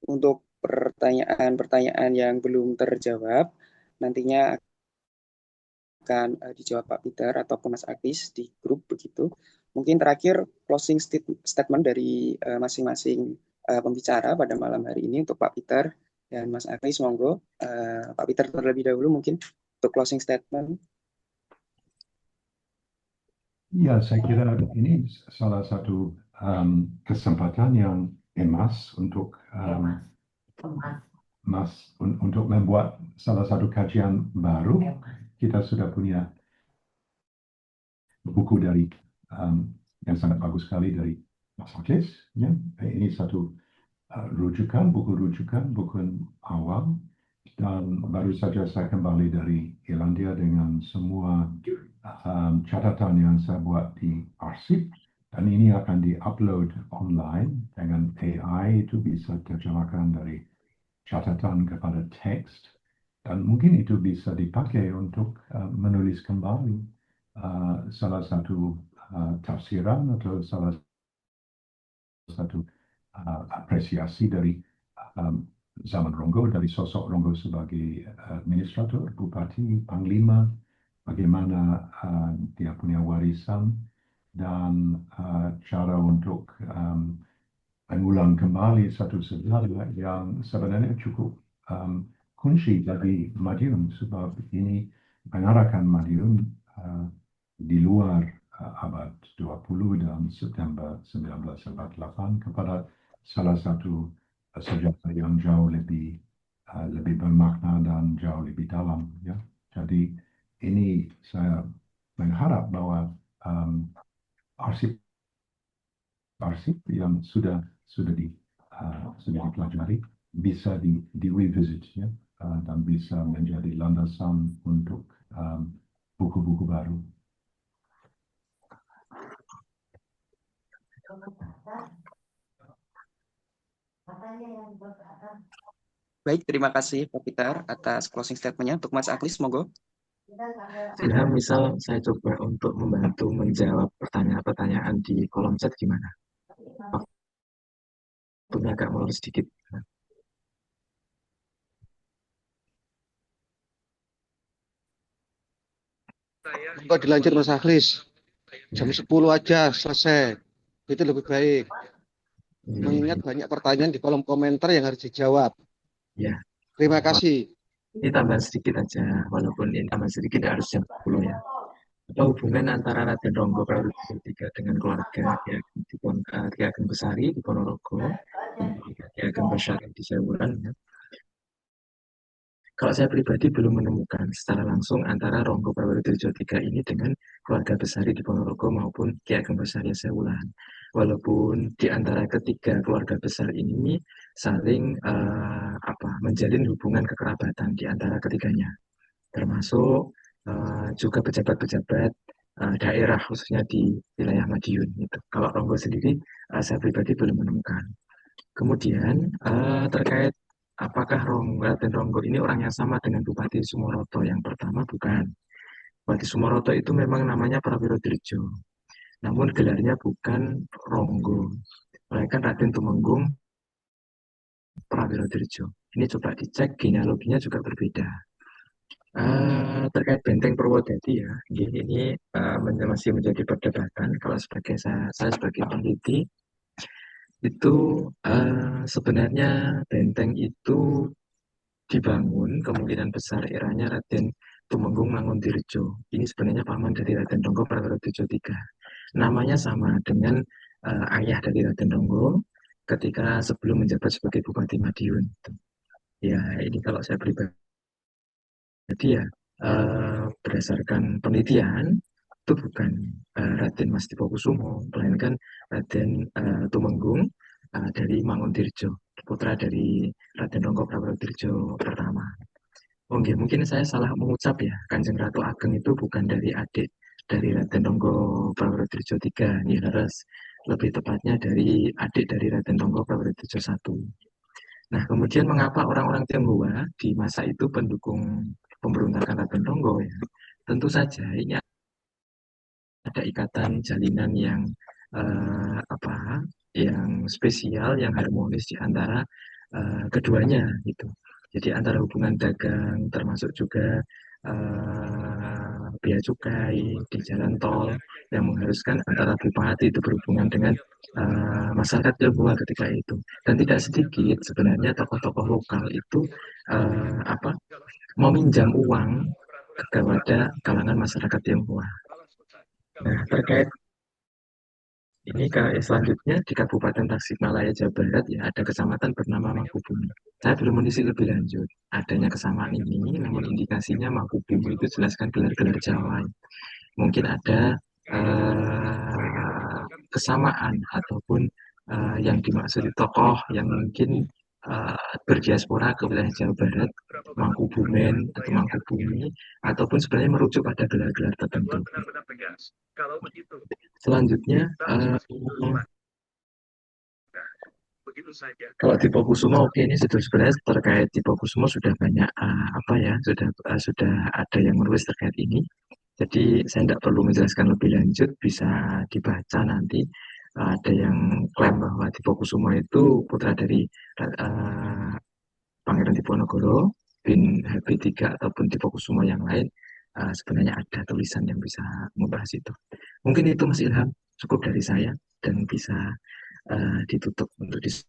untuk pertanyaan-pertanyaan yang belum terjawab nantinya akan dijawab Pak Peter ataupun Mas Aglis di grup begitu. Mungkin terakhir closing statement dari masing-masing pembicara pada malam hari ini untuk Pak Peter dan Mas Aglis, monggo. Pak Peter terlebih dahulu mungkin untuk closing statement. Ya, saya kira ini salah satu kesempatan yang emas untuk untuk membuat salah satu kajian baru. kita sudah punya buku dari yang sangat bagus sekali dari Mas Aklis. Ya. Ini satu buku rujukan, buku awal. Dan baru saja saya kembali dari Irlandia dengan semua catatan yang saya buat di arsip. Dan ini akan di-upload online dengan AI, itu bisa terjemahkan dari catatan kepada teks. Dan mungkin itu bisa dipakai untuk menulis kembali salah satu tafsiran atau salah satu apresiasi dari zaman Ronggo, dari sosok Ronggo sebagai administrator, bupati, panglima, bagaimana dia punya warisan, dan cara untuk mengulang kembali satu sejarah yang sebenarnya cukup kunci bagi Madiun, sebab ini mengarahkan Madiun di luar abad 20 dan September 1948 kepada salah satu sejarah yang jauh lebih bermakna dan jauh lebih dalam. Ya. Jadi ini saya mengharap bahwa arsip yang sudah dipelajari bisa di revisit, ya, dan bisa menjadi landasan untuk buku-buku baru. Baik, terima kasih Pak Peter atas closing statement-nya. Untuk Mas Aklis, monggo. Nah, misal saya coba untuk membantu menjawab pertanyaan-pertanyaan di kolom chat gimana? Waktunya agak molor sedikit. Kok dilanjut Mas Akhlis, jam 10 aja selesai, itu lebih baik. Mengingat banyak pertanyaan di kolom komentar yang harus dijawab. Ya. Terima kasih. Ini tambah sedikit aja, walaupun ini tambah sedikit harus jam 10 ya. Apa hubungan antara Raden Ronggo Prabu III dengan keluarga Ki Ageng Besari di Ponorogo, Ki Ageng Besari di Sewulan, ya. Kalau saya pribadi belum menemukan secara langsung antara Ronggo Prawowo III ini dengan keluarga Besari di Ponorogo maupun Ki Ageng Besari Sewulan. Walaupun di antara ketiga keluarga besar ini saling menjalin hubungan kekerabatan di antara ketiganya, termasuk juga pejabat-pejabat daerah khususnya di wilayah Madiun. Gitu. Kalau Ronggo sendiri saya pribadi belum menemukan. Kemudian terkait apakah Raden Ronggo ini orang yang sama dengan Bupati Sumoroto? Yang pertama bukan. Bupati Sumoroto itu memang namanya Prawiro Dirjo. Namun gelarnya bukan Ronggo, melainkan Raden Tumenggung Prawiro Dirjo. Ini coba dicek, genealoginya juga berbeda. Terkait Benteng Purwodadi ya, ini masih menjadi perdebatan. Kalau saya sebagai peneliti, itu sebenarnya benteng itu dibangun kemungkinan besar eranya Raden Tumenggung Manguntirjo. Ini sebenarnya paman dari Raden Ronggo Prawowo III. Namanya sama dengan ayah dari Raden Ronggo ketika sebelum menjabat sebagai Bupati Madiun. Ya, ini kalau saya pribadi ya berdasarkan penelitian itu bukan Raden Mas Dipokusumo, melainkan Raden Tumenggung dari Manguntirjo, putra dari Raden Ronggo Prawowo pertama. Mungkin saya salah mengucap ya, Kanjeng Ratu Ageng itu bukan dari adik dari Raden Ronggo Prawowo III, ini harus lebih tepatnya dari adik dari Raden Ronggo Prawowo I. Nah, kemudian mengapa orang-orang Tionghoa di masa itu pendukung pemberontakan Raden Ronggo ya? Tentu saja ini ada ikatan jalinan yang yang spesial, yang harmonis di antara keduanya gitu. Jadi antara hubungan dagang termasuk juga bea cukai di jalan tol yang mengharuskan antara bupati itu berhubungan dengan masyarakat Tionghoa ketika itu. Dan tidak sedikit sebenarnya tokoh-tokoh lokal itu meminjam uang kepada kalangan masyarakat Tionghoa. Nah, terkait ini selanjutnya di Kabupaten Tasikmalaya, Jawa Barat ya ada kecamatan bernama Mangkubumi. Saya belum menelisik lebih lanjut. adanya kesamaan ini, namun indikasinya Mangkubumi itu jelaskan gelar-gelar Jawa. Mungkin ada kesamaan ataupun yang dimaksud tokoh yang mungkin berdiaspora ke wilayah Jawa Barat, Mangkubumen atau Mangkubumi, ataupun sebenarnya merujuk pada gelar-gelar tertentu. Selanjutnya, kalau Dipokusumo, oke, ini sebenarnya terkait Dipokusumo sudah banyak sudah ada yang menulis terkait ini. Jadi saya tidak perlu menjelaskan lebih lanjut, bisa dibaca nanti. Ada yang klaim bahwa Dipokusumo itu putra dari Pangeran Diponegoro bin HB3 ataupun Dipokusumo yang lain. Sebenarnya ada tulisan yang bisa membahas itu. Mungkin itu Mas Ilham, cukup dari saya dan bisa ditutup untuk diskusi.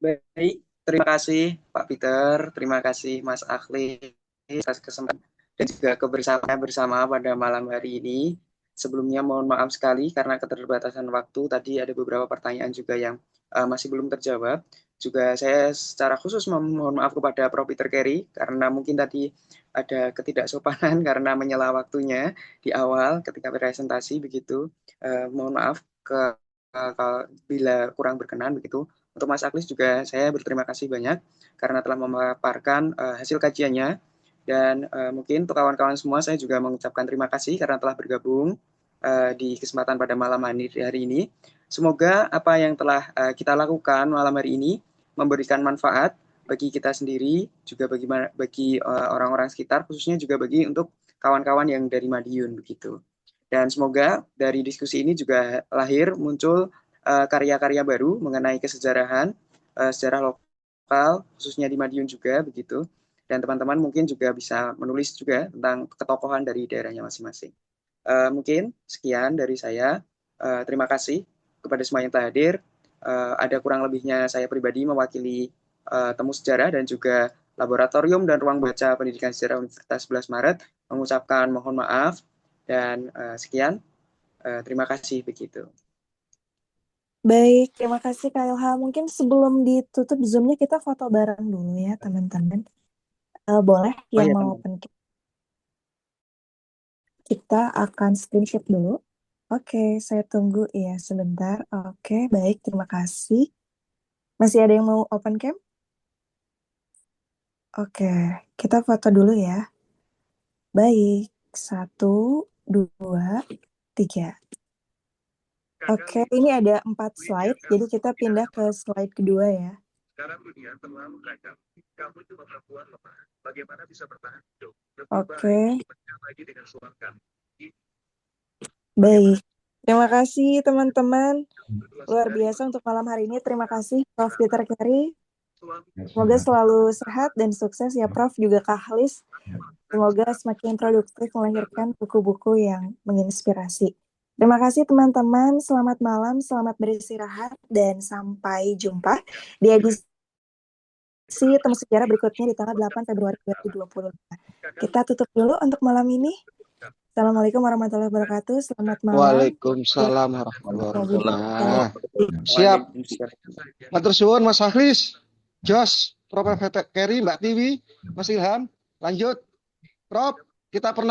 Baik, terima kasih Pak Peter, terima kasih Mas Akhli atas kesempatan dan juga kebersamaan bersama pada malam hari ini. Sebelumnya mohon maaf sekali karena keterbatasan waktu. Tadi ada beberapa pertanyaan juga yang masih belum terjawab. Juga saya secara khusus mohon maaf kepada Prof. Peter Carey karena mungkin tadi ada ketidaksopanan karena menyela waktunya di awal ketika presentasi begitu. Mohon maaf bila kurang berkenan begitu. Untuk Mas Aklis juga saya berterima kasih banyak karena telah memaparkan hasil kajiannya dan mungkin untuk kawan-kawan semua saya juga mengucapkan terima kasih karena telah bergabung di kesempatan pada malam hari ini. Semoga apa yang telah kita lakukan malam hari ini memberikan manfaat bagi kita sendiri, juga bagi orang-orang sekitar, khususnya juga bagi untuk kawan-kawan yang dari Madiun begitu. Dan semoga dari diskusi ini juga muncul karya-karya baru mengenai kesejarahan, sejarah lokal, khususnya di Madiun juga begitu. Dan teman-teman mungkin juga bisa menulis juga tentang ketokohan dari daerahnya masing-masing. Mungkin sekian dari saya. Terima kasih kepada semua yang telah hadir. Ada kurang lebihnya saya pribadi mewakili temu sejarah dan juga laboratorium dan ruang baca pendidikan sejarah Universitas 11 Maret mengucapkan mohon maaf dan sekian. Terima kasih begitu. Baik, terima kasih Kak Ilham. Mungkin sebelum ditutup Zoom-nya kita foto bareng dulu ya teman-teman. Boleh yang mau open cam? Kita akan screenshot dulu. Oke, saya tunggu ya sebentar. Oke, baik, terima kasih. Masih ada yang mau open cam? Oke, kita foto dulu ya. Baik, 1, 2, 3. Oke, ini ada 4 slide, jadi kita pindah ke slide kedua ya. Oke. Baik, terima kasih teman-teman. Luar biasa untuk malam hari ini. Terima kasih Prof. Peter Carey. Semoga selalu sehat dan sukses ya Prof. Juga Kak Halis. Semoga semakin produktif melahirkan buku-buku yang menginspirasi. Terima kasih teman-teman, selamat malam, selamat beristirahat, dan sampai jumpa di edisi Temu Sejarah berikutnya di tanggal 8 Februari 2025. Kita tutup dulu untuk malam ini. Assalamualaikum warahmatullahi wabarakatuh, selamat malam. Waalaikumsalam warahmatullahi wabarakatuh. Siap. Matur suwun Mas Akhlis, Jos, Prof. Carey, Mbak Tiwi, Mas Ilham. Lanjut. Prof, kita pernah